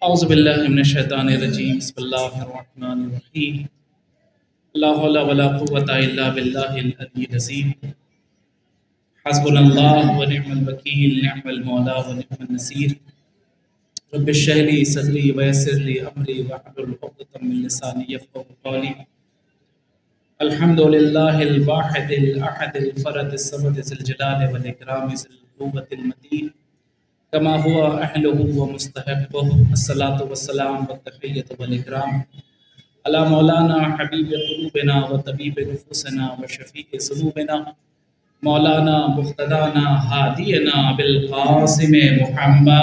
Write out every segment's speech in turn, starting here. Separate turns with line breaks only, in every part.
اعوذ باللہ من الشیطان الرجیم بسم اللہ الرحمن الرحیم لا حول ولا قوة الا باللہ العلی العظیم حسبنا اللہ ونعم الوکیل نعم المولا ونعم النصیر رب اشرح لي صدری ویسر لي امری واحلل عقدۃ من لسانی یفقهوا قولی الحمد للہ الواحد الاحد الفرد الصمد ذی الجلال والاکرام ذی القوة المتین كما هو أهله ومستحقه الصلاة والسلام والتحية والإكرام على مولانا حبيب قلوبنا وطبيب نفوسنا وشفيع ذنوبنا مولانا مقتدانا هادينا بالقاسم محمد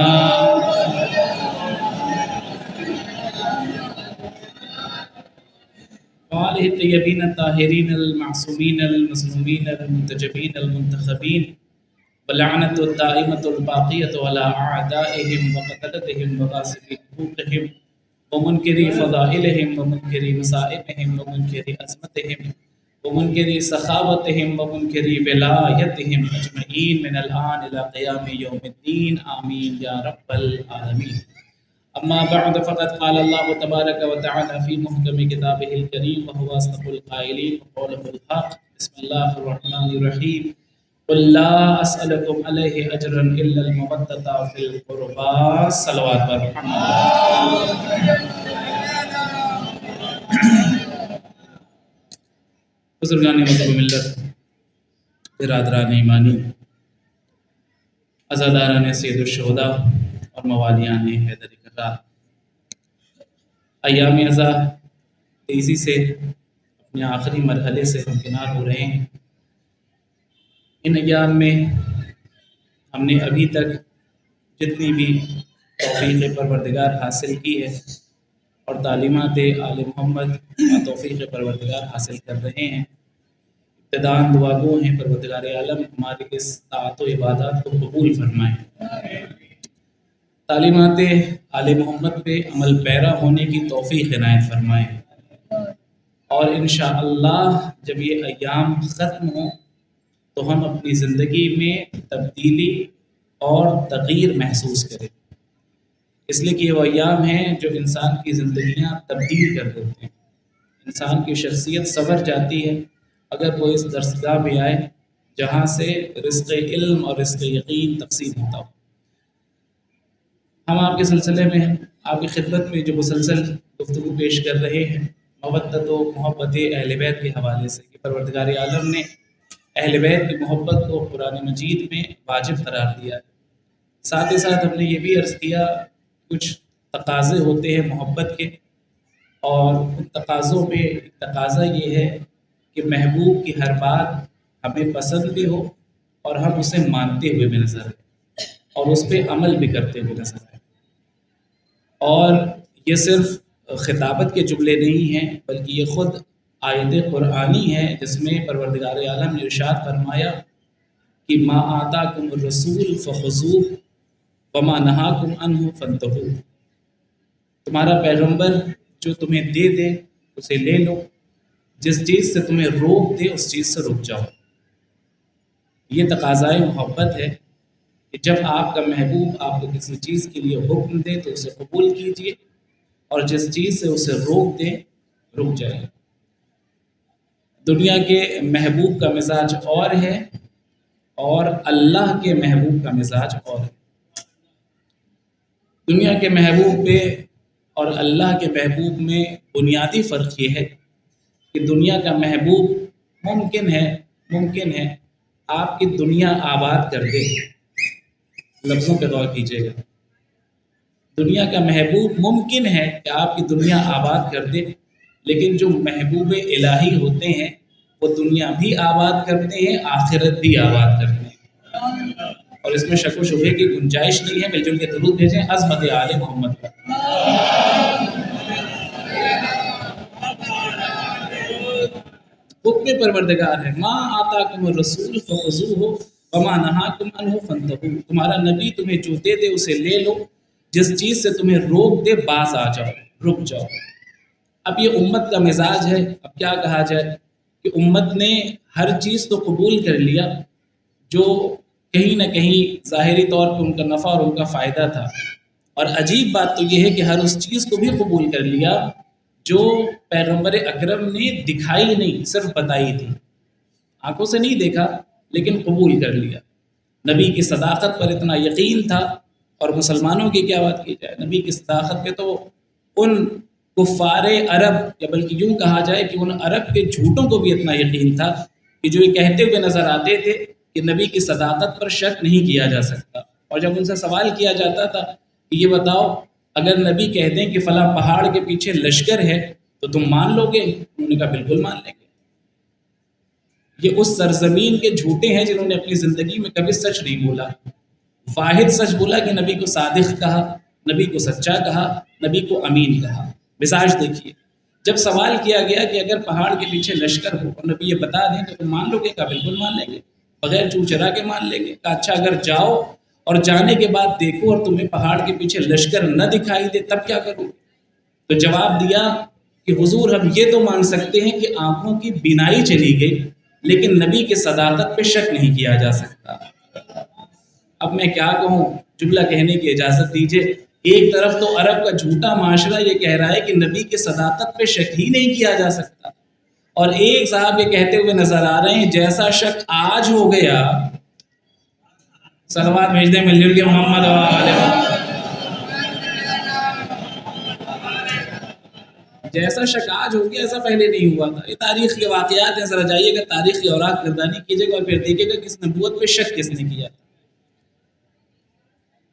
وآله الطيبين الطاهرين المعصومين المظلومين المنتجبين المنتخبين ولعنت الدائمة الباقية على أعدائهم وقتلتهم وغاصبي حقوقهم ومنكري فضائلهم ومنكري مصائبهم ومنكري عظمتهم ومنكري سخاوتهم ومنكري ولايتهم أجمعين من الآن إلى قيام يوم الدين آمين يا رب العالمين. أما بعد فقد قال الله تبارك وتعالى في محكم كتابه الكريم وهو أصدق القائلين وقوله الحق بسم الله الرحمن الرحيم قل لا أسألكم عليه أجرا إلا المودة في القربى صلوات محمد. بزرگان مذہب ملت، برادران ایمانی، عزاداران سید الشہداء اور موالیان حیدر کرار، ایام عزا تیزی سے اپنے آخری مرحلے سے ہمکنار ہو رہے ہیں. ان ایام میں ہم نے ابھی تک جتنی بھی توفیق پروردگار حاصل کی ہے اور تعلیمات آل محمد توفیق پروردگار حاصل کر رہے ہیں، ابتداءً دعا گو ہیں پروردگار عالم ہماری اس طاعت و عبادات کو قبول فرمائیں، تعلیمات آل محمد پہ عمل پیرا ہونے کی توفیق عنایت فرمائیں، اور انشاءاللہ جب یہ ایام ختم ہوں تو ہم اپنی زندگی میں تبدیلی اور تغییر محسوس کریں، اس لیے کہ وہ ایام ہیں جو انسان کی زندگیاں تبدیل کر دیتے ہیں، انسان کی شخصیت سنور جاتی ہے اگر وہ اس درسگاہ میں آئے جہاں سے رزق علم اور رزق یقین تقسیم ہوتا ہو. ہم آپ کے سلسلے میں آپ کی خدمت میں جو مسلسل گفتگو پیش کر رہے ہیں مودت و محبت اہل بیت کے حوالے سے کہ پروردگار عالم نے اہل بیت کی محبت کو قرآن مجید میں واجب قرار دیا ہے. ساتھ ہی ساتھ ہم نے یہ بھی عرض کیا کچھ تقاضے ہوتے ہیں محبت کے، اور ان تقاضوں میں تقاضا یہ ہے کہ محبوب کی ہر بات ہمیں پسند بھی ہو اور ہم اسے مانتے ہوئے بھی نظر آئے اور اس پہ عمل بھی کرتے ہوئے نظر آئے. اور یہ صرف خطابت کے جملے نہیں ہیں بلکہ یہ خود آیت قرآنی ہے جس میں پروردگار عالم نے ارشاد فرمایا کہ ما آتاکم الرسول فخذوہ وما نہاکم عنہ فانتہوا، تمہارا پیغمبر جو تمہیں دے دے اسے لے لو، جس چیز سے تمہیں روک دے اس چیز سے رک جاؤ. یہ تقاضائے محبت ہے کہ جب آپ کا محبوب آپ کو کسی چیز کے لیے حکم دے تو اسے قبول کیجئے، اور جس چیز سے اسے روک دے رک جائے. دنیا کے محبوب کا مزاج اور ہے اور اللہ کے محبوب کا مزاج اور ہے. دنیا کے محبوب پہ اور اللہ کے محبوب میں بنیادی فرق یہ ہے کہ دنیا کا محبوب ممکن ہے آپ کی دنیا آباد کر دے. لفظوں پہ غور کیجیے گا، دنیا کا محبوب ممکن ہے کہ آپ کی دنیا آباد کر دے، لیکن جو محبوب الہی ہوتے ہیں وہ دنیا بھی آباد کرتے ہیں آخرت بھی آباد کرتے ہیں، اور اس میں شک و شبہے کی گنجائش نہیں ہے. مل جل کے درود بھیجیں عظمت آل محمد پر. حکم پروردگار ہے ما آتاکم الرسول فخذوہ وما نہاکم عنہ فانتہوا، تمہارا نبی تمہیں جو دے دے اسے لے لو، جس چیز سے تمہیں روک دے باز آ جاؤ، رک جاؤ. اب یہ امت کا مزاج ہے. اب کیا کہا جائے کہ امت نے ہر چیز تو قبول کر لیا جو کہیں نہ کہیں ظاہری طور پہ ان کا نفع اور ان کا فائدہ تھا، اور عجیب بات تو یہ ہے کہ ہر اس چیز کو بھی قبول کر لیا جو پیغمبر اکرم نے دکھائی نہیں، صرف بتائی تھی، آنکھوں سے نہیں دیکھا لیکن قبول کر لیا۔ نبی کی صداقت پر اتنا یقین تھا، اور مسلمانوں کی کیا بات کی جائے، نبی کی صداقت پہ تو ان کفار عرب، یا بلکہ یوں کہا جائے کہ ان عرب کے جھوٹوں کو بھی اتنا یقین تھا کہ جو یہ کہتے ہوئے نظر آتے تھے کہ نبی کی صداقت پر شک نہیں کیا جا سکتا، اور جب ان سے سوال کیا جاتا تھا کہ یہ بتاؤ اگر نبی کہہ دیں کہ فلاں پہاڑ کے پیچھے لشکر ہے تو تم مان لو گے؟ انہوں نے کہا بالکل مان لیں گے۔ یہ اس سرزمین کے جھوٹے ہیں جنہوں نے اپنی زندگی میں کبھی سچ نہیں بولا، واحد سچ بولا کہ نبی کو صادق کہا، نبی کو سچا کہا، نبی کو امین کہا۔ مزاج دیکھیے، جب سوال کیا گیا کہ اگر پہاڑ کے پیچھے لشکر ہو اور نبی یہ بتا دیں تو تم مان لو گے؟ کہا بالکل مان لیں گے، بغیر چو چرا کے مان لیں گے۔ کہا اچھا اگر جاؤ اور جانے کے بعد دیکھو اور تمہیں پہاڑ کے پیچھے لشکر نہ دکھائی دے تب کیا کرو؟ تو جواب دیا کہ حضور ہم یہ تو مان سکتے ہیں کہ آنکھوں کی بینائی چلی گئی، لیکن نبی کے صداقت پہ شک نہیں کیا جا سکتا۔ اب میں کیا کہوں، جملہ کہنے کی اجازت دیجیے۔ ایک طرف تو عرب کا جھوٹا معاشرہ یہ کہہ رہا ہے کہ نبی کی صداقت پہ شک ہی نہیں کیا جا سکتا، اور ایک صاحب یہ کہتے ہوئے نظر آ رہے ہیں جیسا شک آج ہو گیا، صلوات بھیج دیں مل جل کے محمد جیسا شک آج ہو گیا ایسا پہلے نہیں ہوا تھا۔ یہ تاریخ کے واقعات ہیں، ذرا جائیے گا تاریخ کی اوراق گردانی کیجیے گا اور پھر دیکھیے گا کس نبوت پہ شک کس نے کیا۔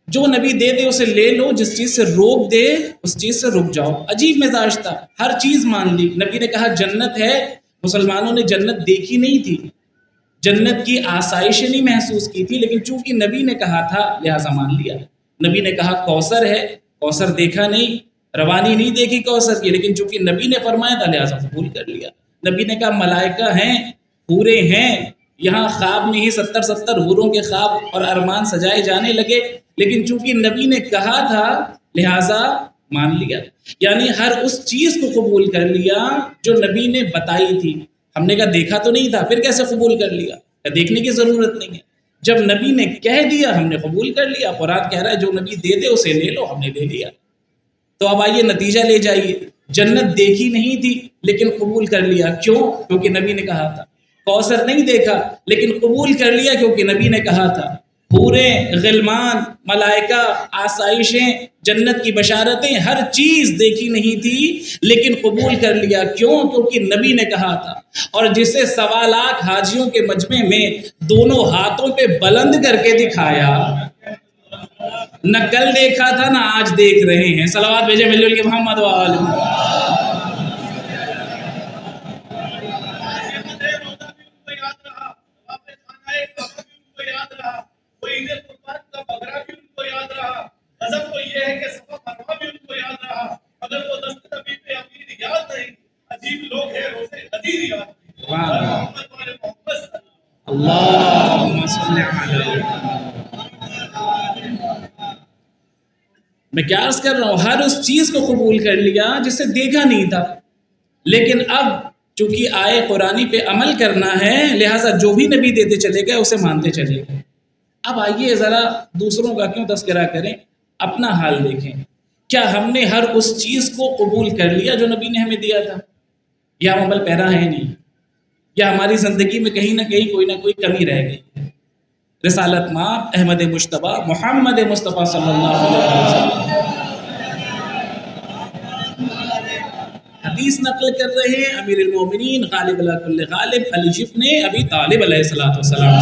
جو نبی دے دے اسے لے لو، جس چیز سے روک دے اس چیز سے رک جاؤ۔ عجیب مزاج تھا، ہر چیز مان لی۔ نبی نے کہا جنت ہے، مسلمانوں نے جنت دیکھی نہیں تھی، جنت کی آسائشیں نہیں محسوس کی تھی، لیکن چونکہ نبی نے کہا تھا لہٰذا مان لیا۔ نبی نے کہا کوثر ہے، کوثر دیکھا نہیں، روانی نہیں دیکھی کوثر کی، لیکن چونکہ نبی نے فرمایا تھا لہٰذا قبول کر لیا۔ نبی نے کہا ملائکہ ہیں، حورے ہیں، یہاں خواب میں ہی 70 حوروں کے خواب اور ارمان سجائے جانے لگے، لیکن چونکہ نبی نے کہا تھا لہٰذا مان لیا۔ یعنی ہر اس چیز کو قبول کر لیا جو نبی نے بتائی تھی۔ ہم نے کہا دیکھا تو نہیں تھا، پھر کیسے قبول کر لیا؟ دیکھنے کی ضرورت نہیں ہے، جب نبی نے کہہ دیا ہم نے قبول کر لیا۔ قرآن کہہ رہا ہے جو نبی دے دے اسے لے لو، ہم نے لے لیا۔ تو اب آئیے نتیجہ لے جائیے، جنت دیکھی نہیں تھی لیکن قبول کر لیا، کیوں؟ کیونکہ نبی نے کہا تھا۔ کوثر نہیں دیکھا لیکن قبول کر لیا کیونکہ نبی نے کہا تھا۔ حوریں، غلمان، ملائکہ، آسائشیں، جنت کی بشارتیں، ہر چیز دیکھی نہیں تھی لیکن قبول کر لیا، کیوں؟ کیونکہ نبی نے کہا تھا۔ اور جسے 1.25 حاجیوں کے مجمع میں دونوں ہاتھوں پہ بلند کر کے دکھایا، نہ کل دیکھا تھا نہ آج دیکھ رہے ہیں۔ صلوات بھیجے مل جل کے محمد و آل محمد۔ اللہم صلی علی۔ میں کیا عرض کر رہا ہوں، ہر اس چیز کو قبول کر لیا جسے دیکھا نہیں تھا، لیکن اب چونکہ آئے قرآنی پہ عمل کرنا ہے لہٰذا جو بھی نبی دیتے چلے گئے اسے مانتے چلے گئے۔ اب آئیے ذرا دوسروں کا کیوں تذکرہ کریں، اپنا حال دیکھیں۔ کیا ہم نے ہر اس چیز کو قبول کر لیا جو نبی نے ہمیں دیا تھا، یا ہم عمل پیرا ہے نہیں، یا ہماری زندگی میں کہیں نہ کہیں کوئی نہ کوئی کمی رہ گئی ہے؟ رسالت مآب احمد مجتبیٰ محمد مصطفیٰ صلی اللہ علیہ وسلم حدیث نقل کر رہے ہیں امیر المومنین غالب علی کل غالب علی ابن ابی طالب علیہ الصلوۃ والسلام۔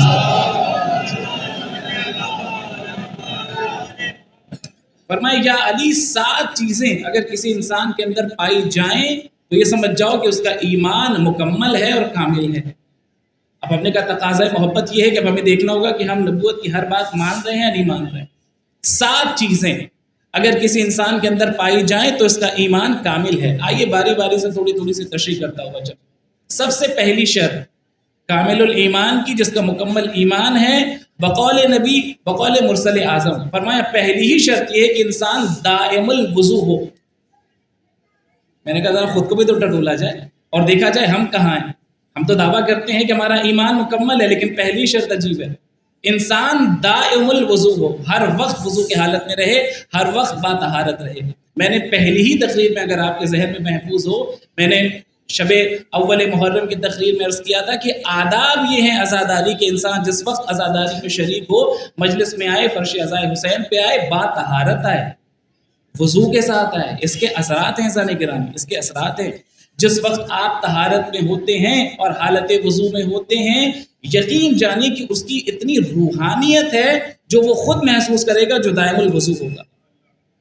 فرمایا یا علی 7 چیزیں اگر کسی انسان کے اندر پائی جائیں تو یہ سمجھ جاؤ کہ اس کا ایمان مکمل ہے اور کامل ہے۔ اب ہم نے کہا تقاضۂ محبت یہ ہے کہ اب ہمیں دیکھنا ہوگا کہ ہم نبوت کی ہر بات مان رہے ہیں یا نہیں مان رہے ہیں۔ 7 چیزیں اگر کسی انسان کے اندر پائی جائیں تو اس کا ایمان کامل ہے۔ آئیے باری باری سے تھوڑی سی تشریح کرتا ہوا چل۔ سب سے پہلی شرط کامل الایمان کی، جس کا مکمل ایمان ہے، بقول نبی بقول مرسل اعظم، فرمایا پہلی ہی شرط یہ ہے کہ انسان دائم الوضو ہو۔ میں نے کہا ذرا خود کو بھی تو ٹٹولا جائے اور دیکھا جائے ہم کہاں ہیں۔ ہم تو دعویٰ کرتے ہیں کہ ہمارا ایمان مکمل ہے، لیکن پہلی شرط عجیب ہے، انسان دائم الوضو ہو، ہر وقت وضو کی حالت میں رہے، ہر وقت باطہارت رہے۔ میں نے پہلی ہی تقریر میں، اگر آپ کے ذہن میں محفوظ ہو، میں نے شب اول محرم کی تقریر میں عرض کیا تھا کہ آداب یہ ہیں عزاداری کے، انسان جس وقت عزاداری میں شریک ہو، مجلس میں آئے، فرش عزائے حسین پہ آئے، باطہارت آئے، وضو کے ساتھ آئے۔ اس کے اثرات ہیں زن گرامی، اس کے اثرات ہیں۔ جس وقت آپ طہارت میں ہوتے ہیں اور حالت وضو میں ہوتے ہیں، یقین جانیے کہ اس کی اتنی روحانیت ہے جو وہ خود محسوس کرے گا جو دائم الوضو ہوگا۔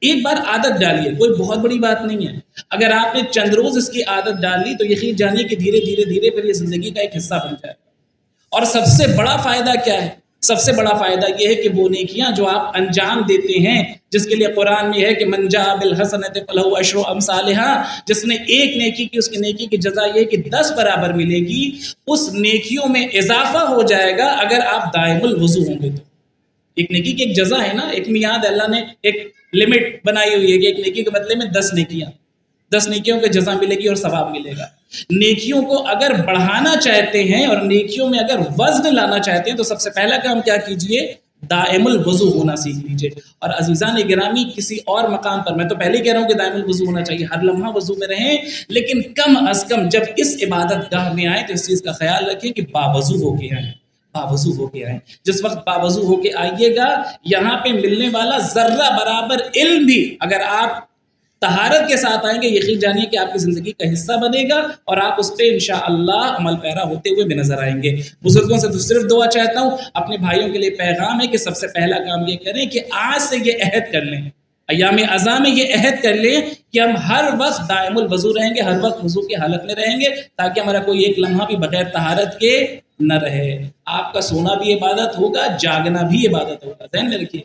ایک بار عادت ڈالیے، کوئی بہت بڑی بات نہیں ہے۔ اگر آپ نے چند روز اس کی عادت ڈال لی تو یقین جانیے کہ دھیرے دھیرے دھیرے پھر یہ زندگی کا ایک حصہ بن جائے گا۔ اور سب سے بڑا فائدہ کیا ہے؟ سب سے بڑا فائدہ یہ ہے کہ وہ نیکیاں جو آپ انجام دیتے ہیں، جس کے لیے قرآن میں ہے کہ من جاء بالحسنۃ فلہ عشر امثالھا، جس نے ایک نیکی کی، اس کی نیکی کی جزا یہ ہے کہ 10 برابر ملے گی۔ اس نیکیوں میں اضافہ ہو جائے گا اگر آپ دائم الوضو ہوں گے تو۔ ایک نیکی کی ایک جزا ہے نا، ایک میعاد، اللہ نے ایک لمٹ بنائی ہوئی ہے کہ ایک نیکی کے بدلے میں 10 نیکیاں، 10 نیکیوں کے جزا ملے گی اور ثواب ملے گا۔ نیکیوں کو اگر بڑھانا چاہتے ہیں اور نیکیوں میں اگر وزن لانا چاہتے ہیں تو سب سے پہلا کام کیا کیجئے؟ دائم الوضو ہونا سیکھ لیجئے۔ اور عزیزان گرامی، کسی اور مقام پر میں تو پہلے ہی کہہ رہا ہوں کہ دائم الوضو ہونا چاہیے، ہر لمحہ وضو میں رہیں، لیکن کم از کم جب اس عبادت گاہ میں آئیں تو اس چیز کا خیال رکھیں کہ باوضو ہو کے آئیں، باوضو ہو کے آئیں۔ جس وقت باوضو ہو کے آئیے گا، یہاں پہ ملنے والا ذرہ برابر علم بھی اگر آپ طہارت کے ساتھ آئیں گے، یقین جانیے کہ آپ کی زندگی کا حصہ بنے گا اور آپ اس پہ انشاءاللہ عمل پیرا ہوتے ہوئے بھی نظر آئیں گے۔ بزرگوں سے تو صرف دعا چاہتا ہوں، اپنے بھائیوں کے لیے پیغام ہے کہ سب سے پہلا کام یہ کریں کہ آج سے یہ عہد کر لیں، ایام اعضاء میں یہ عہد کر لیں کہ ہم ہر وقت دائم الوضو رہیں گے، ہر وقت وضو کی حالت میں رہیں گے، تاکہ ہمارا کوئی ایک لمحہ بھی بغیر طہارت کے نہ رہے۔ آپ کا سونا بھی عبادت ہوگا، جاگنا بھی عبادت ہوگا، ذہن میں رکھیے۔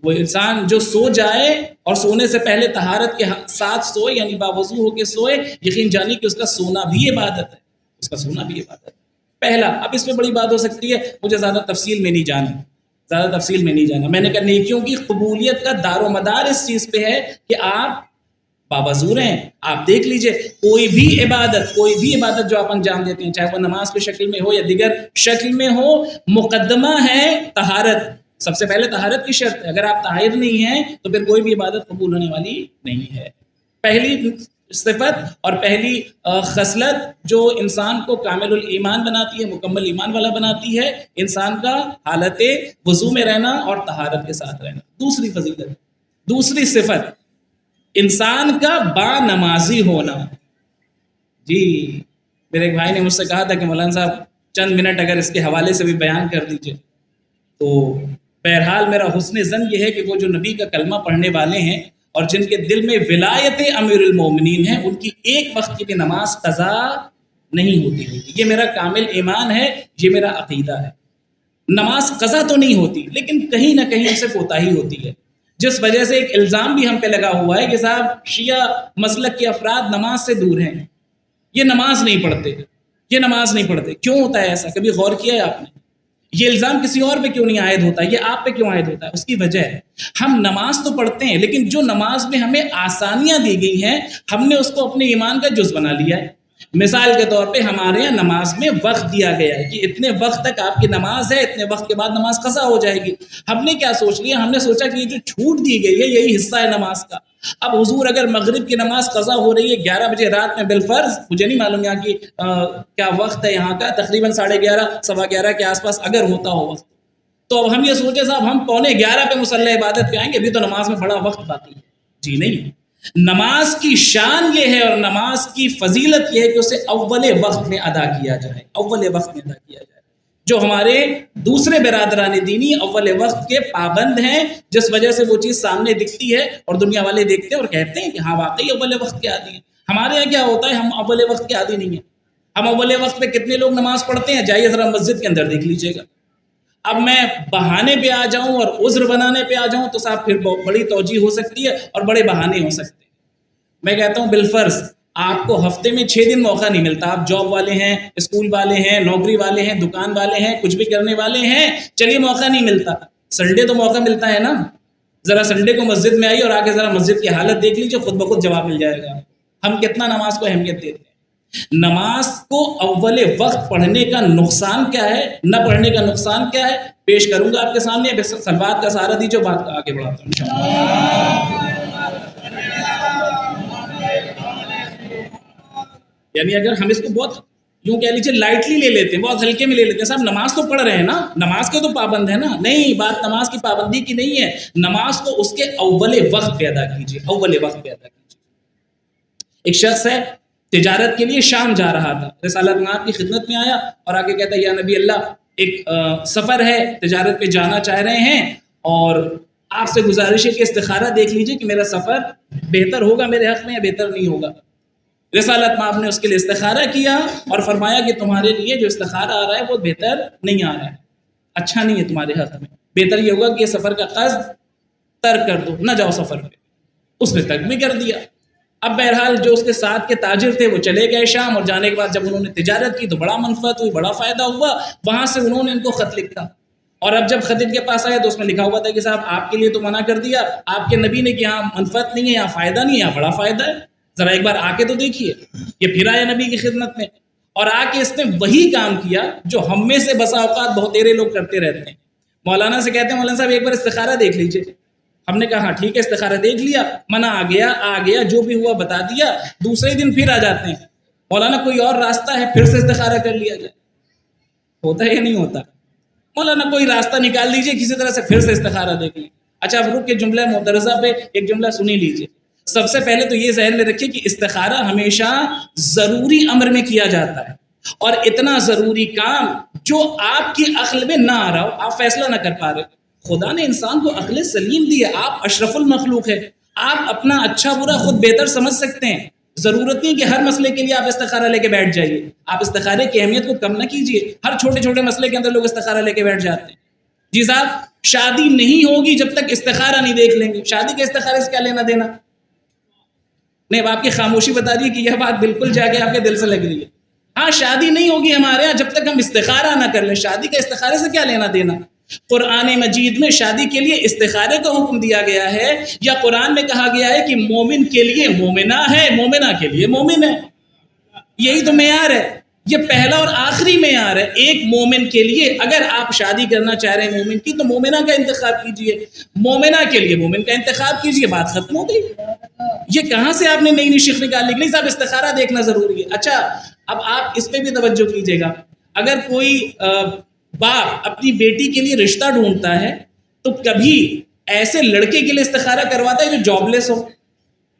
وہ انسان جو سو جائے اور سونے سے پہلے طہارت کے ساتھ سوئے، یعنی باوضو ہو کے سوئے، یقین جانی کہ اس کا سونا بھی عبادت ہے، اس کا سونا بھی عبادت ہے۔ پہلا، اب اس میں بڑی بات ہو سکتی ہے، مجھے زیادہ تفصیل میں نہیں جانا، میں نے کہا نیکیوں کی قبولیت کا دار و مدار اس چیز پہ ہے کہ آپ باوضو رہیں۔ آپ دیکھ لیجئے کوئی بھی عبادت جو آپ انجام دیتے ہیں، چاہے وہ نماز کی شکل میں ہو یا دیگر شکل میں ہو، مقدمہ ہے طہارت۔ سب سے پہلے طہارت کی شرط ہے، اگر آپ طاہر نہیں ہیں تو پھر کوئی بھی عبادت قبول ہونے والی نہیں ہے۔ پہلی صفت اور پہلی خصلت جو انسان کو کامل الایمان بناتی ہے، مکمل ایمان والا بناتی ہے، انسان کا حالت وضو میں رہنا اور طہارت کے ساتھ رہنا۔ دوسری فضیلت، دوسری صفت، انسان کا با نمازی ہونا۔ جی میرے ایک بھائی نے مجھ سے کہا تھا کہ مولانا صاحب چند منٹ اگر اس کے حوالے سے بھی بیان کر دیجئے، تو بہرحال میرا حسن ظن یہ ہے کہ وہ جو نبی کا کلمہ پڑھنے والے ہیں اور جن کے دل میں ولایت امیر المومنین ہے، ان کی ایک وقت کی بھی نماز قضا نہیں ہوتی۔ یہ میرا کامل ایمان ہے، یہ میرا عقیدہ ہے۔ نماز قضا تو نہیں ہوتی، لیکن کہیں نہ کہیں سے کوتاہی ہوتی ہے، جس وجہ سے ایک الزام بھی ہم پہ لگا ہوا ہے کہ صاحب شیعہ مسلک کے افراد نماز سے دور ہیں، یہ نماز نہیں پڑھتے۔ کیوں ہوتا ہے ایسا؟ کبھی غور کیا ہے آپ نے؟ یہ الزام کسی اور پہ کیوں نہیں عائد ہوتا، یہ آپ پہ کیوں عائد ہوتا ہے؟ اس کی وجہ ہے ہم نماز تو پڑھتے ہیں، لیکن جو نماز میں ہمیں آسانیاں دی گئی ہیں، ہم نے اس کو اپنے ایمان کا جز بنا لیا ہے۔ مثال کے طور پہ ہمارے یہاں نماز میں وقت دیا گیا ہے کہ اتنے وقت تک آپ کی نماز ہے، اتنے وقت کے بعد نماز قضا ہو جائے گی۔ ہم نے کیا سوچ لیا؟ ہم نے سوچا کہ یہ جو چھوٹ دی گئی ہے یہی حصہ ہے نماز کا۔ اب حضور اگر مغرب کی نماز قضا ہو رہی ہے 11 بجے رات میں بالفرض، مجھے نہیں معلوم یہاں کی کیا وقت ہے یہاں کا، تقریباً 11:30 11:15 کے آس پاس اگر ہوتا ہو وقت، تو اب ہم یہ سوچے صاحب ہم 11:45 پہ مصلی عبادت پہ آئیں گے، ابھی تو نماز میں بڑا وقت باقی ہے۔ جی نہیں، نماز کی شان یہ ہے اور نماز کی فضیلت یہ ہے کہ اسے اول وقت میں ادا کیا جائے، اول وقت میں ادا کیا جائے۔ جو ہمارے دوسرے برادران دینی اول وقت کے پابند ہیں، جس وجہ سے وہ چیز سامنے دکھتی ہے اور دنیا والے دیکھتے ہیں اور کہتے ہیں کہ ہاں واقعی اول وقت کے عادی ہیں۔ ہمارے یہاں کیا ہوتا ہے، ہم اول وقت کے عادی نہیں ہیں۔ ہم اول وقت پہ کتنے لوگ نماز پڑھتے ہیں، جائیے ذرا مسجد کے اندر دیکھ لیجیے گا۔ اب میں بہانے پہ آ جاؤں اور عذر بنانے پہ آ جاؤں تو صاحب پھر بڑی توجیہ ہو سکتی ہے اور بڑے بہانے ہو سکتے ہیں۔ میں کہتا ہوں بالفرض آپ کو ہفتے میں 6 دن موقع نہیں ملتا، آپ جاب والے ہیں، اسکول والے ہیں، نوکری والے ہیں، دکان والے ہیں، کچھ بھی کرنے والے ہیں، چلیے موقع نہیں ملتا، سنڈے تو موقع ملتا ہے نا۔ ذرا سنڈے کو مسجد میں آئیے اور آ کے ذرا مسجد کی حالت دیکھ لیجیے، خود بخود جواب مل جائے گا ہم کتنا نماز کو اہمیت دیتے ہیں۔ نماز کو اول وقت پڑھنے کا نقصان کیا ہے، نہ پڑھنے کا نقصان کیا ہے، پیش کروں گا آپ کے سامنے. سلوات کا سہارا دیجیے، بات آگے بڑھاتا ہوں انشاءاللہ. یعنی اگر ہم اس کو بہت یوں کہہ لیجیے لائٹلی لے لیتے ہیں، بہت ہلکے میں لے لیتے ہیں، صاحب نماز تو پڑھ رہے ہیں نا، نماز کے تو پابند ہے نا. نہیں، بات نماز کی پابندی کی نہیں ہے، نماز کو اس کے اول وقت پہ ادا کیجیے، اول وقت پہ ادا کیجیے. ایک شخص ہے تجارت کے لیے شام جا رہا تھا، رسالت میں آپ کی خدمت میں آیا اور آگے کہتا ہے یا نبی اللہ ایک سفر ہے، تجارت پہ جانا چاہ رہے ہیں اور آپ سے گزارش ہے کہ استخارہ دیکھ لیجیے کہ میرا سفر بہتر ہوگا میرے حق میں یا بہتر نہیں ہوگا. رسالت مآب نے اس کے لیے استخارہ کیا اور فرمایا کہ تمہارے لیے جو استخارہ آ رہا ہے وہ بہتر نہیں آ رہا ہے، اچھا نہیں ہے تمہارے حق میں، بہتر یہ ہوگا کہ یہ سفر کا قصد ترک کر دو، نہ جاؤ سفر پہ. اس نے ترک بھی کر دیا. اب بہرحال جو اس کے ساتھ کے تاجر تھے وہ چلے گئے شام، اور جانے کے بعد جب انہوں نے تجارت کی تو بڑا منفعت ہوئی، بڑا فائدہ ہوا. وہاں سے انہوں نے ان کو خط لکھا، اور اب جب خط ان کے پاس آیا تو اس میں لکھا ہوا تھا کہ صاحب آپ کے لیے تو منع کر دیا، آپ کے نبی نے کہ یہاں منفعت نہیں ہے، یہاں فائدہ نہیں ہے، یہاں بڑا فائدہ ہے، ذرا ایک بار آ کے تو دیکھیے. یہ پھر آیا نبی کی خدمت میں اور آ کے اس نے وہی کام کیا جو ہم میں سے بسا اوقات بہت تیرے لوگ کرتے رہتے ہیں. مولانا سے کہتے ہیں مولانا صاحب ایک بار استخارہ دیکھ لیجیے. ہم نے کہا ہاں ٹھیک ہے، استخارہ دیکھ لیا، منع آ گیا جو بھی ہوا بتا دیا، دوسرے دن پھر آ جاتے ہیں مولانا کوئی اور راستہ ہے، پھر سے استخارہ کر لیا جائے. ہوتا ہے یا نہیں ہوتا؟ مولانا کوئی راستہ نکال لیجیے کسی طرح سے، پھر سے استخارہ دیکھ لیں. اچھا اب رک کے جملہ معترضہ پہ ایک جملہ سنی لیجیے. سب سے پہلے تو یہ ذہن میں رکھیے کہ استخارہ ہمیشہ ضروری امر میں کیا جاتا ہے، اور اتنا ضروری کام جو آپ کی عقل میں نہ آ رہا ہو، آپ فیصلہ نہ کر پا رہے. خدا نے انسان کو عقل سلیم دی ہے، آپ اشرف المخلوق ہے، آپ اپنا اچھا برا خود بہتر سمجھ سکتے ہیں. ضرورت نہیں کہ ہر مسئلے کے لیے آپ استخارہ لے کے بیٹھ جائیے. آپ استخارے کی اہمیت کو کم نہ کیجیے. ہر چھوٹے چھوٹے مسئلے کے اندر لوگ استخارہ لے کے بیٹھ جاتے ہیں. جی صاحب شادی نہیں ہوگی جب تک استخارہ نہیں دیکھ لیں گے. شادی کے استخارے سے کیا لینا دینا؟ نہیں، اب آپ کی خاموشی بتا دی کہ یہ بات بالکل جا کے آپ کے دل سے لگ رہی ہے. ہاں شادی نہیں ہوگی ہمارے یہاں جب تک ہم استخارہ نہ کر لیں. شادی کے استخارے سے کیا لینا دینا؟ قرآن مجید میں شادی کے لیے استخارے کا حکم دیا گیا ہے، یا قرآن میں کہا گیا ہے کہ مومن کے لیے مومنہ ہے، مومنہ کے لیے مومن ہے. یہی تو معیار ہے، یہ پہلا اور آخری معیار ہے. ایک مومن کے لیے اگر آپ شادی کرنا چاہ رہے ہیں مومن کی تو مومنہ کا انتخاب کیجئے، مومنہ کے لیے مومن کا انتخاب کیجئے، بات ختم ہو گئی. یہ کہاں سے آپ نے نئی نئی شک نکال لی؟ نہیں صاحب استخارہ دیکھنا ضروری ہے. اچھا اب آپ اس پہ بھی توجہ کیجئے گا. اگر کوئی باپ اپنی بیٹی کے لیے رشتہ ڈھونڈتا ہے تو کبھی ایسے لڑکے کے لیے استخارہ کرواتا ہے جو جاب لیس ہو،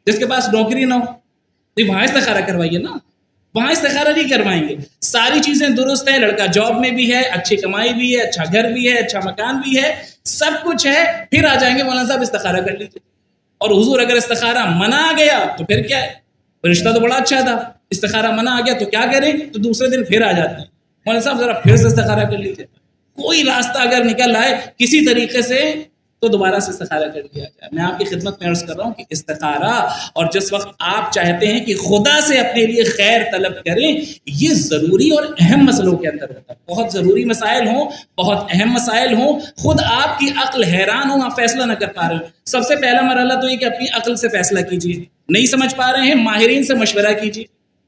جس کے پاس نوکری نہ ہو. تو وہاں استخارہ کروائیے نا، وہاں استخارہ نہیں کروائیں گے. ساری چیزیں درست ہیں، لڑکا جاب میں بھی ہے، اچھی کمائی بھی ہے، اچھا گھر بھی ہے، اچھا مکان بھی ہے، سب کچھ ہے، پھر آ جائیں گے مولانا صاحب استخارہ کر لیجیے. اور حضور اگر استخارہ منع آ گیا تو پھر کیا ہے؟ رشتہ تو بڑا اچھا تھا، استخارہ منع آ گیا تو کیا کریں؟ تو دوسرے دن پھر آ جاتے ہیں مولانا صاحب ذرا پھر سے استخارہ کر لیجیے. کوئی راستہ اگر نکل آئے کسی طریقے سے تو دوبارہ سے استخارہ کر لیا جائے. میں آپ کی خدمت میں عرض کر رہا ہوں کہ استخارہ، اور جس وقت آپ چاہتے ہیں کہ خدا سے اپنے لیے خیر طلب کریں، یہ ضروری اور اہم مسئلوں کے اندر ہوتا ہے. بہت ضروری مسائل ہوں، بہت اہم مسائل ہوں، خود آپ کی عقل حیران ہو، آپ فیصلہ نہ کر پا رہے ہو. سب سے پہلا مرحلہ تو یہ کہ اپنی عقل سے فیصلہ کیجیے. نہیں سمجھ پا رہے ہیں، ماہرین سے مشورہ کیجیے،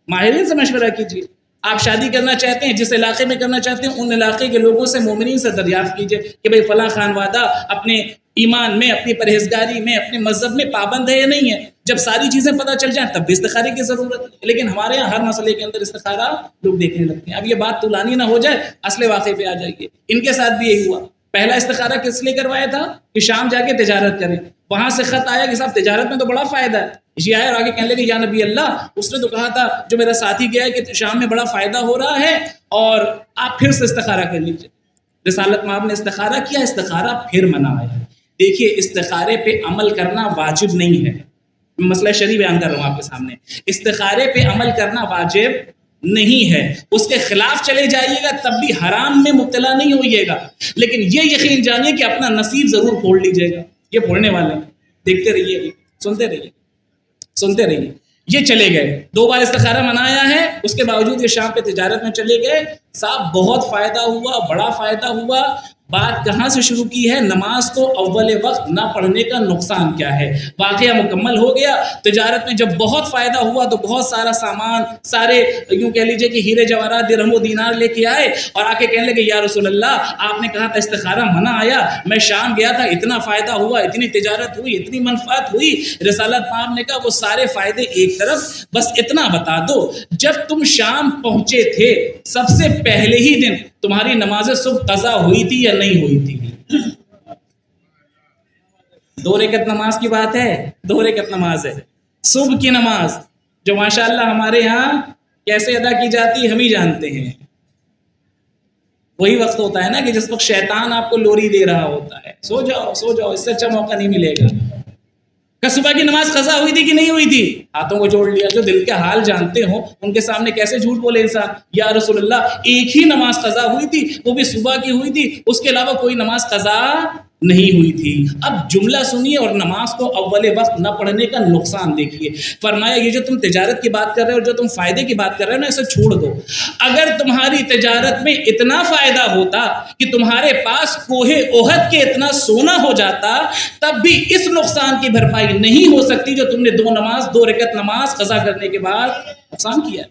ماہرین سے مشورہ کیجیے. آپ شادی کرنا چاہتے ہیں، جس علاقے میں کرنا چاہتے ہیں ان علاقے کے لوگوں سے، مومنین سے دریافت کیجیے کہ بھئی فلاں خانوادہ اپنے ایمان میں، اپنی پرہیزگاری میں، اپنے مذہب میں پابند ہے یا نہیں ہے. جب ساری چیزیں پتہ چل جائیں تب بھی استخارے کی ضرورت ہے. لیکن ہمارے یہاں ہر مسئلے کے اندر استخارہ لوگ دیکھنے لگتے ہیں. اب یہ بات طولانی نہ ہو جائے، اصل واقعے پہ آ جائیے. ان کے ساتھ بھی یہی ہوا. پہلا استخارہ کس لیے کروایا تھا؟ کہ شام جا کے تجارت کریں. وہاں سے خط آیا کہ صاحب تجارت میں تو بڑا فائدہ ہے. یہ آیا اور آگے کہنے لگے یا نبی اللہ، اس نے تو کہا تھا جو میرا ساتھی گیا ہے کہ شام میں بڑا فائدہ ہو رہا ہے، اور آپ پھر سے استخارہ کر لیجیے. رسالت مآب نے استخارہ کیا، استخارہ پھر منع آیا. دیکھیے استخارے پہ عمل کرنا واجب نہیں ہے. مسئلہ شرعی بیان کر رہا ہوں آپ کے سامنے. استخارے پہ عمل کرنا واجب نہیں ہے. اس کے خلاف چلے جائیے گا تب بھی حرام میں مبتلا نہیں ہوئیے گا، لیکن یہ یقین جانیے کہ اپنا نصیب ضرور پھوڑ لیجیے گا. یہ پھوڑنے والے ہیں، دیکھتے رہیے، سنتے رہیے، سنتے رہیے. یہ چلے گئے، 2 بار استخارہ منایا ہے، اس کے باوجود یہ شام پہ تجارت میں چلے گئے. صاحب بہت فائدہ ہوا، بڑا فائدہ ہوا. بات کہاں سے شروع کی ہے؟ نماز کو اول وقت نہ پڑھنے کا نقصان کیا ہے۔ واقعہ مکمل ہو گیا۔ تجارت میں جب بہت فائدہ ہوا تو بہت سارا سامان، سارے یوں کہہ لیجئے کہ ہیرے جواہرات درہم و دینار لے کے آئے اور آ کے کہنے لگے یا رسول اللہ آپ نے کہا تھا استخارہ منع آیا، میں شام گیا تھا، اتنا فائدہ ہوا، اتنی تجارت ہوئی، اتنی منفعت ہوئی۔ رسالت پاک نے کہا وہ سارے فائدے ایک طرف، بس اتنا بتا دو جب تم شام پہنچے تھے سب سے پہلے ہی دن تمہاری نماز صبح قضا ہوئی تھی یا نہیں ہوئی تھی؟ 2 رکعت نماز کی بات ہے، 2 رکعت نماز ہے، صبح کی نماز جو ماشاءاللہ ہمارے یہاں کیسے ادا کی جاتی ہے ہم ہی جانتے ہیں۔ وہی وقت ہوتا ہے نا کہ جس وقت شیطان آپ کو لوری دے رہا ہوتا ہے، سو جاؤ سو جاؤ، اس سے اچھا موقع نہیں ملے گا۔ کہ صبح کی نماز قضا ہوئی تھی کہ نہیں ہوئی تھی؟ ہاتھوں کو جوڑ لیا، جو دل کے حال جانتے ہوں ان کے سامنے کیسے جھوٹ بولے انسان۔ یا رسول اللہ ایک ہی نماز قضا ہوئی تھی، وہ بھی صبح کی ہوئی تھی، اس کے علاوہ کوئی نماز قضا نہیں ہوئی تھی۔ اب جملہ سنیے اور نماز کو اول وقت نہ پڑھنے کا نقصان دیکھیے۔ فرمایا یہ جو تم تجارت کی بات کر رہے ہو اور جو تم فائدے کی بات کر رہے ہو نا، اسے چھوڑ دو۔ اگر تمہاری تجارت میں اتنا فائدہ ہوتا کہ تمہارے پاس کوہ احد کے اتنا سونا ہو جاتا، تب بھی اس نقصان کی بھرپائی نہیں ہو سکتی جو تم نے 2 رکعت نماز قضا کرنے کے بعد نقصان کیا ہے۔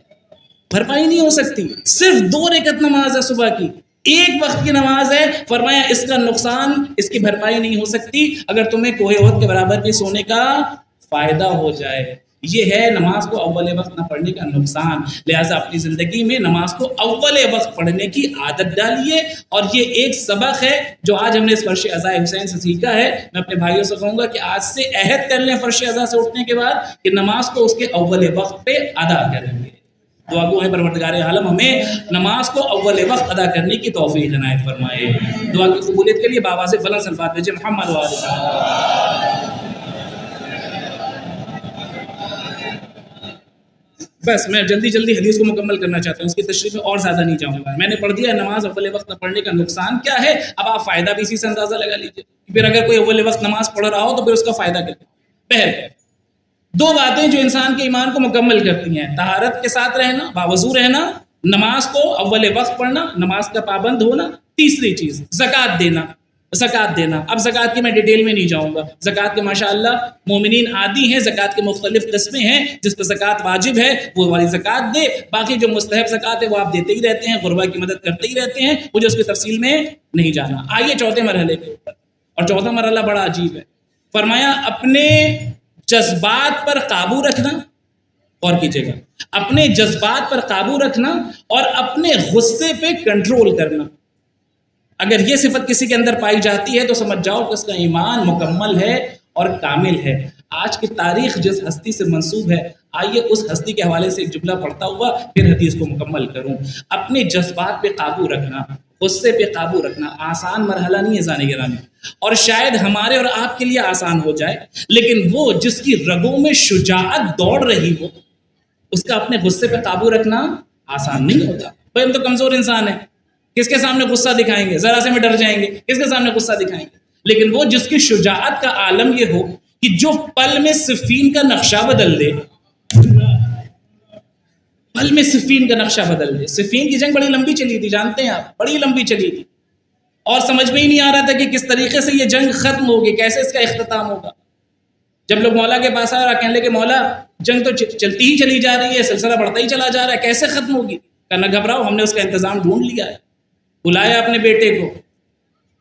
بھرپائی نہیں ہو سکتی۔ صرف 2 رکعت نماز ہے صبح کی، ایک وقت کی نماز ہے، فرمایا اس کا نقصان، اس کی بھرپائی نہیں ہو سکتی اگر تمہیں کوہ احد کے برابر بھی سونے کا فائدہ ہو جائے۔ یہ ہے نماز کو اول وقت نہ پڑھنے کا نقصان۔ لہٰذا اپنی زندگی میں نماز کو اول وقت پڑھنے کی عادت ڈالیے، اور یہ ایک سبق ہے جو آج ہم نے اس فرش عزا حسین سے سیکھا ہے۔ میں اپنے بھائیوں سے کہوں گا کہ آج سے عہد کر لیں فرش عزا سے اٹھنے کے بعد کہ نماز کو اس کے اول وقت پہ ادا کریں گے۔ دعا گو ہے پروردگار عالم ہمیں نماز کو اول وقت ادا کرنے کی توفیق عنایت فرمائے۔ دعا کی قبولیت کے لیے باواز بلند الفاظ بھیجیں محمد و آل محمد۔ بس میں جلدی حدیث کو مکمل کرنا چاہتا ہوں، اس کی تشریح میں اور زیادہ نہیں جاؤں گا۔ میں نے پڑھ دیا نماز اول وقت نہ پڑھنے کا نقصان کیا ہے، اب آپ فائدہ بھی اسی سے اندازہ لگا لیجیے۔ پھر اگر کوئی اول وقت نماز پڑھ رہا ہو تو پھر اس کا فائدہ کیا ہے؟ پہل 2 باتیں جو انسان کے ایمان کو مکمل کرتی ہیں: طہارت کے ساتھ رہنا، باوضو رہنا، نماز کو اول وقت پڑھنا، نماز کا پابند ہونا۔ تیسری چیز زکوٰۃ دینا۔ زکوٰۃ دینا، اب زکوٰۃ کی میں ڈیٹیل میں نہیں جاؤں گا۔ زکوٰۃ کے ماشاءاللہ مومنین عادی ہیں، زکوٰۃ کے مختلف قسمیں ہیں، جس پہ زکوٰۃ واجب ہے وہ والی زکوٰۃ دے، باقی جو مستحب زکوٰۃ ہے وہ آپ دیتے ہی رہتے ہیں، غربا کی مدد کرتے ہی رہتے ہیں، مجھے اس کی تفصیل میں نہیں جانا۔ آئیے 4تھے مرحلے کے اوپر، اور 4تھا مرحلہ بڑا عجیب ہے۔ فرمایا اپنے جذبات پر قابو رکھنا، اور کیجیے گا اپنے جذبات پر قابو رکھنا اور اپنے غصے پہ کنٹرول کرنا۔ اگر یہ صفت کسی کے اندر پائی جاتی ہے تو سمجھ جاؤ کہ اس کا ایمان مکمل ہے اور کامل ہے۔ آج کی تاریخ جس ہستی سے منسوب ہے، آئیے اس ہستی کے حوالے سے ایک جملہ پڑھتا ہوا پھر حدیث کو مکمل کروں۔ اپنے جذبات پہ قابو رکھنا، غصے پہ قابو رکھنا آسان مرحلہ نہیں ہے زانی گرامی، اور شاید ہمارے اور آپ کے لیے آسان ہو جائے، لیکن وہ جس کی رگوں میں شجاعت دوڑ رہی ہو، اس کا اپنے غصے پہ قابو رکھنا آسان نہیں ہوتا۔ بھائی ہم تو کمزور انسان ہیں، کس کے سامنے غصہ دکھائیں گے؟ ذرا سے میں ڈر جائیں گے، کس کے سامنے غصہ دکھائیں گے؟ لیکن وہ جس کی شجاعت کا عالم یہ ہو کہ جو پل میں صفین کا نقشہ بدل دے، پل میں صفین کا نقشہ بدل دے۔ صفین کی جنگ بڑی لمبی چلی تھی، جانتے ہیں آپ، بڑی لمبی چلی تھی، اور سمجھ میں ہی نہیں آ رہا تھا کہ کس طریقے سے یہ جنگ ختم ہوگی، کیسے اس کا اختتام ہوگا۔ جب لوگ مولا کے پاس آئے اور کہنے لگے مولا جنگ تو چلتی ہی چلی جا رہی ہے، سلسلہ بڑھتا ہی چلا جا رہا ہے، کیسے ختم ہوگی؟ کہنا گھبراؤ، ہم نے اس کا انتظام ڈھونڈ لیا ہے۔ بلایا اپنے بیٹے کو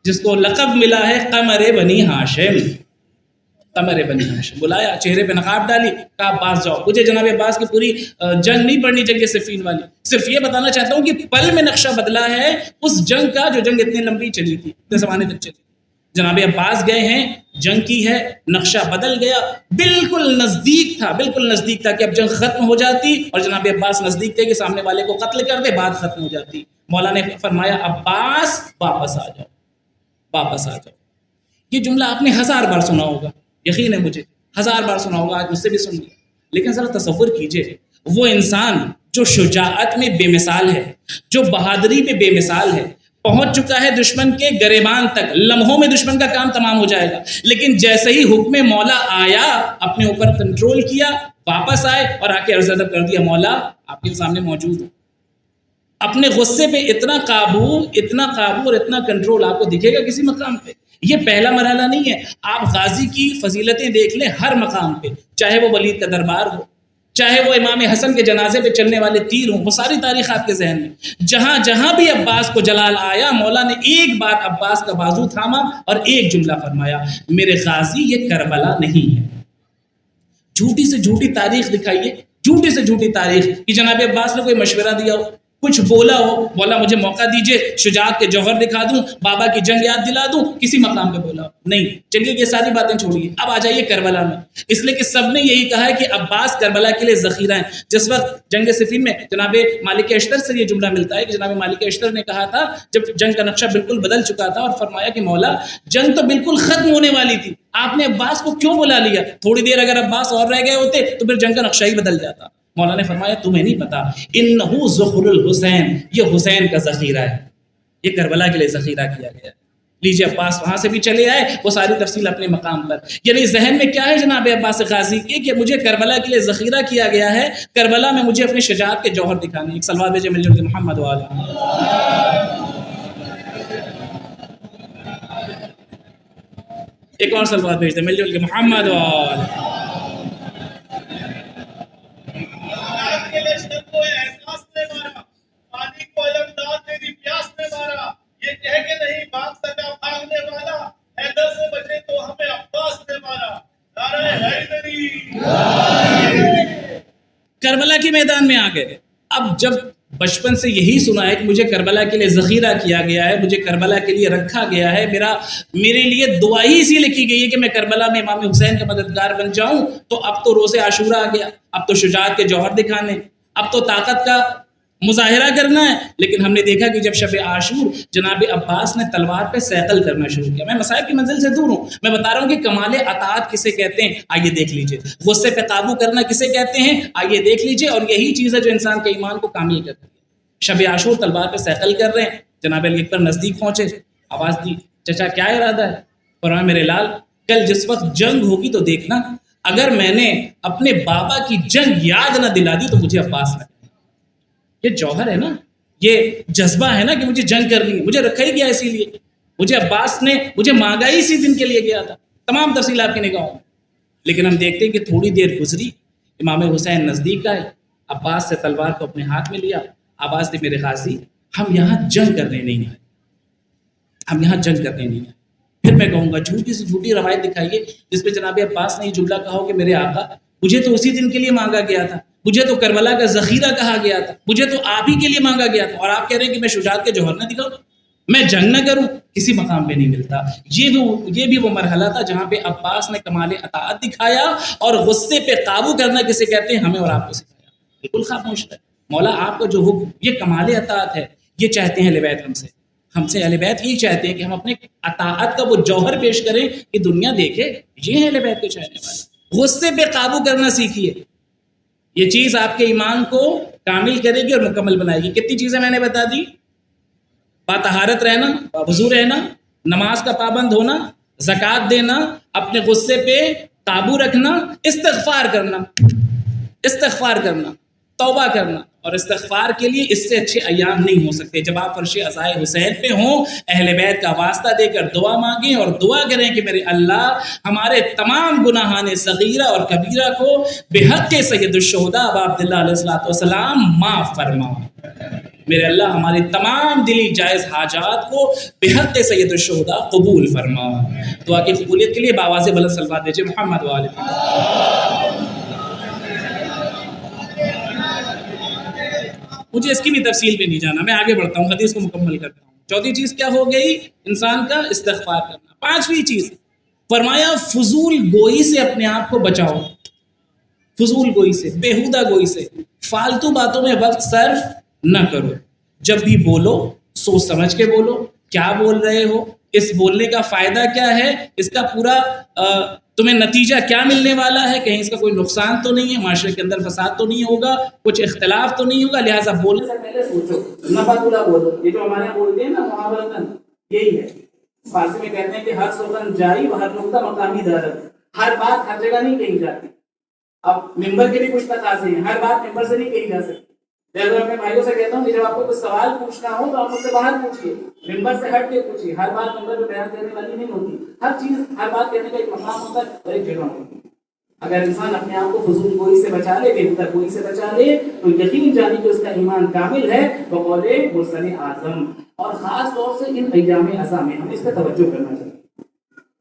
جس کو لقب ملا ہے قمر بنی ہاشم، قمر بنی ہاشم، بلایا، چہرے پہ نقاب ڈالی، کہا عباس جاؤ۔ مجھے جناب عباس کی پوری جنگ نہیں پڑھنی چاہیے صفین والی، صرف یہ بتانا چاہتا ہوں کہ پل میں نقشہ بدلا ہے اس جنگ کا جو جنگ اتنی لمبی چلی تھی، اتنے زمانے تک چلی۔ جناب عباس گئے ہیں، جنگ کی ہے، نقشہ بدل گیا، بالکل نزدیک تھا، بالکل نزدیک تھا کہ اب جنگ ختم ہو جاتی، اور جناب عباس نزدیک تھے کہ سامنے والے کو قتل کر دے، بات ختم ہو جاتی۔ مولا نے فرمایا عباس واپس آ جاؤ، واپس آ جاؤ۔ یہ جملہ آپ نے 1000 بار سنا ہوگا، یقین ہے مجھے 1000 بار سنا ہوگا، آج مجھ سے بھی سن لیا، لیکن ذرا تصور کیجئے وہ انسان جو شجاعت میں بے مثال ہے، جو بہادری میں بے مثال ہے، پہنچ چکا ہے دشمن کے گریبان تک، لمحوں میں دشمن کا کام تمام ہو جائے گا، لیکن جیسے ہی حکم مولا آیا اپنے اوپر کنٹرول کیا، واپس آئے اور آ کے عرض ادب کر دیا مولا آپ کے سامنے موجود ہوں۔ اپنے غصے پہ اتنا قابو اور اتنا کنٹرول آپ کو دکھے گا کسی مقام پہ؟ یہ پہلا مرحلہ نہیں ہے. آپ غازی کی فضیلتیں دیکھ لیں ہر مقام پہ، چاہے وہ ولید کا دربار ہو، چاہے وہ امام حسن کے جنازے پہ چلنے والے تیر ہوں، وہ ساری تاریخ آپ کے ذہن میں. جہاں جہاں بھی عباس کو جلال آیا، مولا نے ایک بار عباس کا بازو تھاما اور ایک جملہ فرمایا، میرے غازی یہ کربلا نہیں ہے. جھوٹی سے جھوٹی تاریخ دکھائیے، جھوٹی سے جھوٹی تاریخ کہ جناب عباس نے کوئی مشورہ دیا ہو، کچھ بولا ہو، مولا مجھے موقع دیجئے شجاعت کے جوہر دکھا دوں، بابا کی جنگ یاد دلا دوں، کسی مقام پہ بولا ہو نہیں. چلیے یہ ساری باتیں چھوڑیے، اب آ جائیے کربلا میں. اس لیے کہ سب نے یہی کہا ہے کہ عباس کربلا کے لیے ذخیرہ ہیں. جس وقت جنگ صفین میں جناب مالک اشتر سے یہ جملہ ملتا ہے کہ جناب مالک اشتر نے کہا تھا، جب جنگ کا نقشہ بالکل بدل چکا تھا، اور فرمایا کہ مولا جنگ تو بالکل ختم ہونے والی تھی، آپ نے عباس کو کیوں بلا لیا؟ تھوڑی دیر اگر عباس اور رہ گئے ہوتے تو پھر جنگ کا نقشہ ہی بدل جاتا. مولا نے فرمایا تمہیں نہیں پتا، انہو ذخر الحسین، یہ حسین کا ذخیرہ ہے، یہ کربلا کے لیے ذخیرہ کیا گیا ہے. لیجیے عباس وہاں سے بھی چلے آئے، وہ ساری تفصیل اپنے مقام پر. یعنی ذہن میں کیا ہے جناب عباس غازی کے کہ مجھے کربلا کے لیے ذخیرہ کیا گیا ہے، کربلا میں مجھے اپنی شجاعت کے جوہر دکھانے. ایک صلوات بھیجے مل جل کے محمد والا. ایک اور صلوات بھیجتے مل جل کے محمد والا. کربلا کے میدان میں آ گئے. اب جب بچپن سے یہی سنا ہے کہ مجھے کربلا کے لیے ذخیرہ کیا گیا ہے، مجھے کربلا کے لیے رکھا گیا ہے، میرے لیے دعا ہی اسی لکھی گئی ہے کہ میں کربلا میں امام حسین کا مددگار بن جاؤں، تو اب تو روز عاشورہ آ گیا، اب تو شجاعت کے جوہر دکھانے، اب تو طاقت کا مظاہرہ کرنا ہے. لیکن ہم نے دیکھا کہ جب شب عاشور جناب عباس نے تلوار پہ سیقل کرنا شروع کیا. میں مسائل کی منزل سے دور ہوں، میں بتا رہا ہوں کہ کمال اطاعت کسے کہتے ہیں، آئیے دیکھ لیجئے. غصے پہ قابو کرنا کسے کہتے ہیں، آئیے دیکھ لیجئے. اور یہی چیز ہے جو انسان کے ایمان کو کامل کرتی ہے. شب عاشور تلوار پہ سیقل کر رہے ہیں، جناب علی اکبر نزدیک پہنچے، آواز دی، چچا کیا ارادہ ہے؟ فرمایا میرے لال کل جس وقت جنگ ہوگی تو دیکھنا، اگر میں نے اپنے بابا کی جنگ یاد نہ دلا دی تو مجھے عباس نہ. یہ جوہر ہے نا، یہ جذبہ ہے نا کہ مجھے جنگ کرنی ہے، مجھے رکھا ہی گیا اسی لیے. مجھے عباس نے مجھے مانگا ہی اسی دن کے لیے گیا تھا. تمام تفصیل آپ کی نگاہوں میں. لیکن ہم دیکھتے ہیں کہ تھوڑی دیر گزری، امام حسین نزدیک آئے، عباس سے تلوار کو اپنے ہاتھ میں لیا، آواز دی میرے غازی ہم یہاں جنگ کرنے نہیں آئے، ہم یہاں جنگ کرنے نہیں آئے. پھر میں کہوں گا جھوٹی سے جھوٹی روایت دکھائیے جس پہ جناب عباس نے یہ جملہ کہا ہو کہ میرے آقا مجھے تو اسی دن کے لیے مانگا گیا تھا، مجھے تو کربلا کا ذخیرہ کہا گیا تھا، مجھے تو آپ ہی کے لیے مانگا گیا تھا، اور آپ کہہ رہے ہیں کہ میں شجاعت کے جوہر نہ دکھاؤں، میں جنگ نہ کروں. کسی مقام پہ نہیں ملتا. یہ بھی وہ مرحلہ تھا جہاں پہ عباس نے کمال اطاعت دکھایا، اور غصے پہ قابو کرنا کسے کہتے ہیں ہمیں اور آپ کو سکھایا. بالکل خاموش ہے. مولا آپ کا جو حکم یہ کمال اطاعت ہے، یہ چاہتے ہیں اہل بیت ہم سے اہل بیت یہی چاہتے ہیں کہ ہم اپنے اطاعت کا وہ جوہر پیش کریں کہ دنیا دیکھے یہ ہیں اہل بیت کے چاہنے والے. غصے پہ قابو کرنا سیکھیے، یہ چیز آپ کے ایمان کو کامل کرے گی اور مکمل بنائے گی. کتنی چیزیں میں نے بتا دی؟ باطہارت رہنا، باوضو رہنا، نماز کا پابند ہونا، زکوٰۃ دینا، اپنے غصے پہ قابو رکھنا، استغفار کرنا، توبہ کرنا. اور استغفار کے لیے اس سے اچھے ایام نہیں ہو سکتے جب آپ فرش عزائے حسین پہ ہوں، اہل بیت کا واسطہ دے کر دعا مانگیں اور دعا کریں کہ میرے اللہ ہمارے تمام گناہان صغیرہ اور کبیرہ کو بحق سید الشہداء ابا عبداللہ علیہ السلام معاف فرما. میرے اللہ ہماری تمام دلی جائز حاجات کو بحق سید الشہداء قبول فرما. دعا کی قبولیت کے لیے باواز بلند صلوات دیجیے محمد والے. مجھے اس کی بھی تفصیل پہ نہیں جانا، میں آگے بڑھتا ہوں، حدیث کو مکمل کرتا ہوں. چوتھی چیز کیا ہو گئی؟ انسان کا استغفار کرنا. پانچویں چیز فرمایا فضول گوئی سے اپنے آپ کو بچاؤ. فضول گوئی سے، بیہودہ گوئی سے، فالتو باتوں میں وقت صرف نہ کرو. جب بھی بولو سوچ سمجھ کے بولو، کیا بول رہے ہو، اس بولنے کا فائدہ کیا ہے، اس کا پورا تمہیں نتیجہ کیا ملنے والا ہے، کہیں اس کا کوئی نقصان تو نہیں ہے، معاشرے کے اندر فساد تو نہیں ہوگا، کچھ اختلاف تو نہیں ہوگا. لہٰذا بولنے سے پہلے سوچو، نفعت بولو. یہ جو ہمارے بولتے ہیں نا محاورتاً، یہی ہے. فارسی میں کہتے ہیں کہ ہر سخن جاری و ہر نقطہ مقامی دارت. ہر بات ہر جگہ نہیں کہی جاتی. اب ممبر کے بھی کچھ تقاضے ہیں، ہر بات ممبر سے نہیں کہی جا سکتی. جیسے میں اپنے بھائیوں سے کہتا ہوں کہ جب آپ کو کوئی سوال پوچھنا ہو تو آپ مجھ سے باہر پوچھیے، ممبر سے ہٹ کے پوچھیے. ہر بات ممبر پہ بیان کرنے والی نہیں ہوتی. ہر چیز، ہر بات کہنے کا ایک مقام ہوتا ہے اور ایک جگہ ہوتی ہے. اگر انسان اپنے آپ کو فضول گوئی سے بچا لے، بے ہودہ گوئی سے بچا لے، تو یقین جانی کہ اس کا ایمان کامل ہے بقول مرسل اعظم. اور خاص طور سے ان ایام عزا میں ہمیں اس پہ توجہ کرنا چاہیے.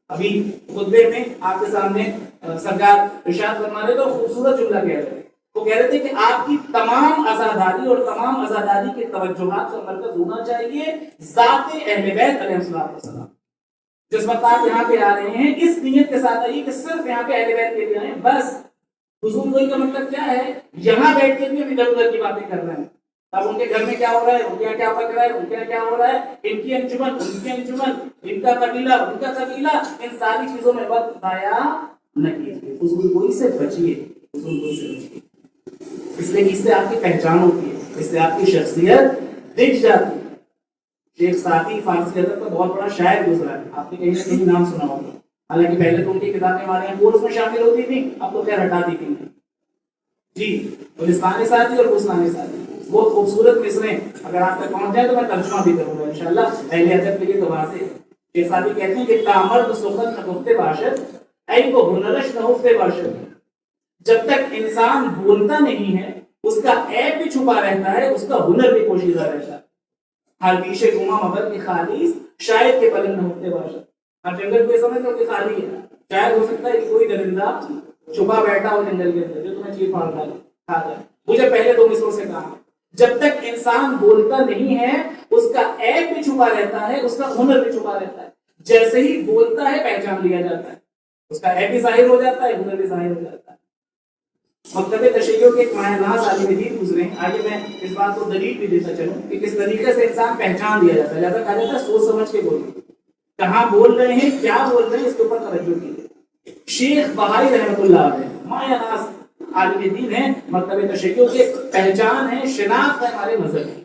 ابھی خطبے میں آپ کے سامنے سرکار ارشاد فرما رہے تو خوبصورت جملہ کہہ رہے تھے. وہ کہہ رہے تھے کہ آپ کی تمام عزاداری اور تمام عزاداری کے توجہات کا مرکز ہونا چاہیے ذات اہل بیت علیہ السلام. جس وقت آپ یہاں پہ آ رہے ہیں اس نیت کے ساتھ آئیے کہ صرف یہاں پہ اہل بیت کے لیے آئے. بس حضور گوئی کا مطلب کیا ہے؟ یہاں بیٹھ کے بھی ہم ادھر ادھر کی باتیں کر رہے ہیں. اب ان کے گھر میں کیا ہو رہا ہے، ان کے کیا پک رہا ہے، ان کے کیا ہو رہا ہے، ان کی انجمن، ان کی انجمن، ان کا قبیلہ، ان کا قبیلہ، ان ساری چیزوں میں وقت ضائع نہ کیجیے. حضور گوئی سے بچیے، حضور گوئی سے بچیے. اس لیے اس سے آپ کی پہچان ہوتی ہے، اس سے آپ کی شخصیت دکھ جاتی ہے. شیخ سعدی فارسی ادب کا بہت بڑا شاعر گزرا ہے، آپ نے کہیں نہ کہیں نام سنا ہوگا. حالانکہ پہلے تو ان کی کتابیں ہمارے یہاں کورس میں شامل ہوتی تھی، اب تو خیر ہٹا دی گئی جی. گلستان سعدی اور بستان سعدی بہت خوبصورت مصریں، اگر آپ تک پہنچ جائے تو میں ترجمہ بھی کروں گا انشاءاللہ. اہل ادب کے لیے تو واضح ہے. شیخ سعدی کہتے ہیں کہ کامرد سخن نگفتے باشد ای کو ہنرش نہفتے باشد. جب تک انسان بولتا نہیں ہے اس کا عیب بھی چھپا رہتا ہے، اس کا ہنر بھی پوشیدہ رہتا ہے. ہر بیشے گما مبر کی خالیس شاید کے پلنگ نہ ہوتے باشد. ہر جنگل کو سمجھ لو کہ خالی ہے، شاید ہو سکتا ہے کہ کوئی درندہ چھپا بیٹھا ہو جنگل کے اندر جو تمہیں چیر پھاڑ کھا جائے. مجھے پہلے دو مصروں سے کہا جب تک انسان بولتا نہیں ہے اس کا عیب بھی چھپا رہتا ہے، اس کا ہنر بھی چھپا رہتا ہے. جیسے ہی بولتا ہے پہچان لیا جاتا ہے، اس کا عیب بھی ظاہر ہو جاتا ہے، ہنر بھی ظاہر ہو جاتا ہے. مکتب تشیع کے ایک ماہ ناز عالم دین گزرے. آئیے میں اس بات کو دلیل بھی دیتا چلوں کہ کس طریقے سے انسان پہچان دیا جاتا ہے. لہٰذا کہا جاتا ہے سوچ سمجھ کے بولیں، کہاں بول رہے ہیں، کیا بول رہے ہیں، اس کے اوپر توجہ کیجیے. شیخ بہائی رحمۃ اللہ علیہ ماہ ناز عالم دین ہے، مکتب تشیع کے پہچان ہے، شناخت ہے ہمارے مذہب کی.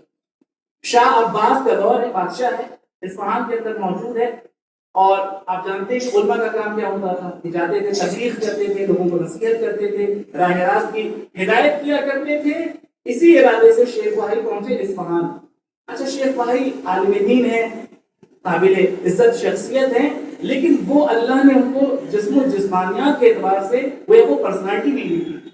شاہ عباس کا دور ہے، بادشاہ ہے، اصفہان کے اندر موجود ہے. اور آپ جانتے ہیں کہ علماء کا کام کیا ہوتا تھا کہ جاتے تھے، تبلیغ کرتے تھے، لوگوں کو نصیحت کرتے تھے، راہ راست کی ہدایت کیا کرتے تھے. اسی ارادے سے شیخ بہائی پہنچے اصفہان. اچھا شیخ بہائی عالم دین ہے، قابل عزت شخصیت ہے، لیکن وہ اللہ نے ان کو جسم و جسمانیات کے اعتبار سے وہ پرسنالٹی نہیں دی تھی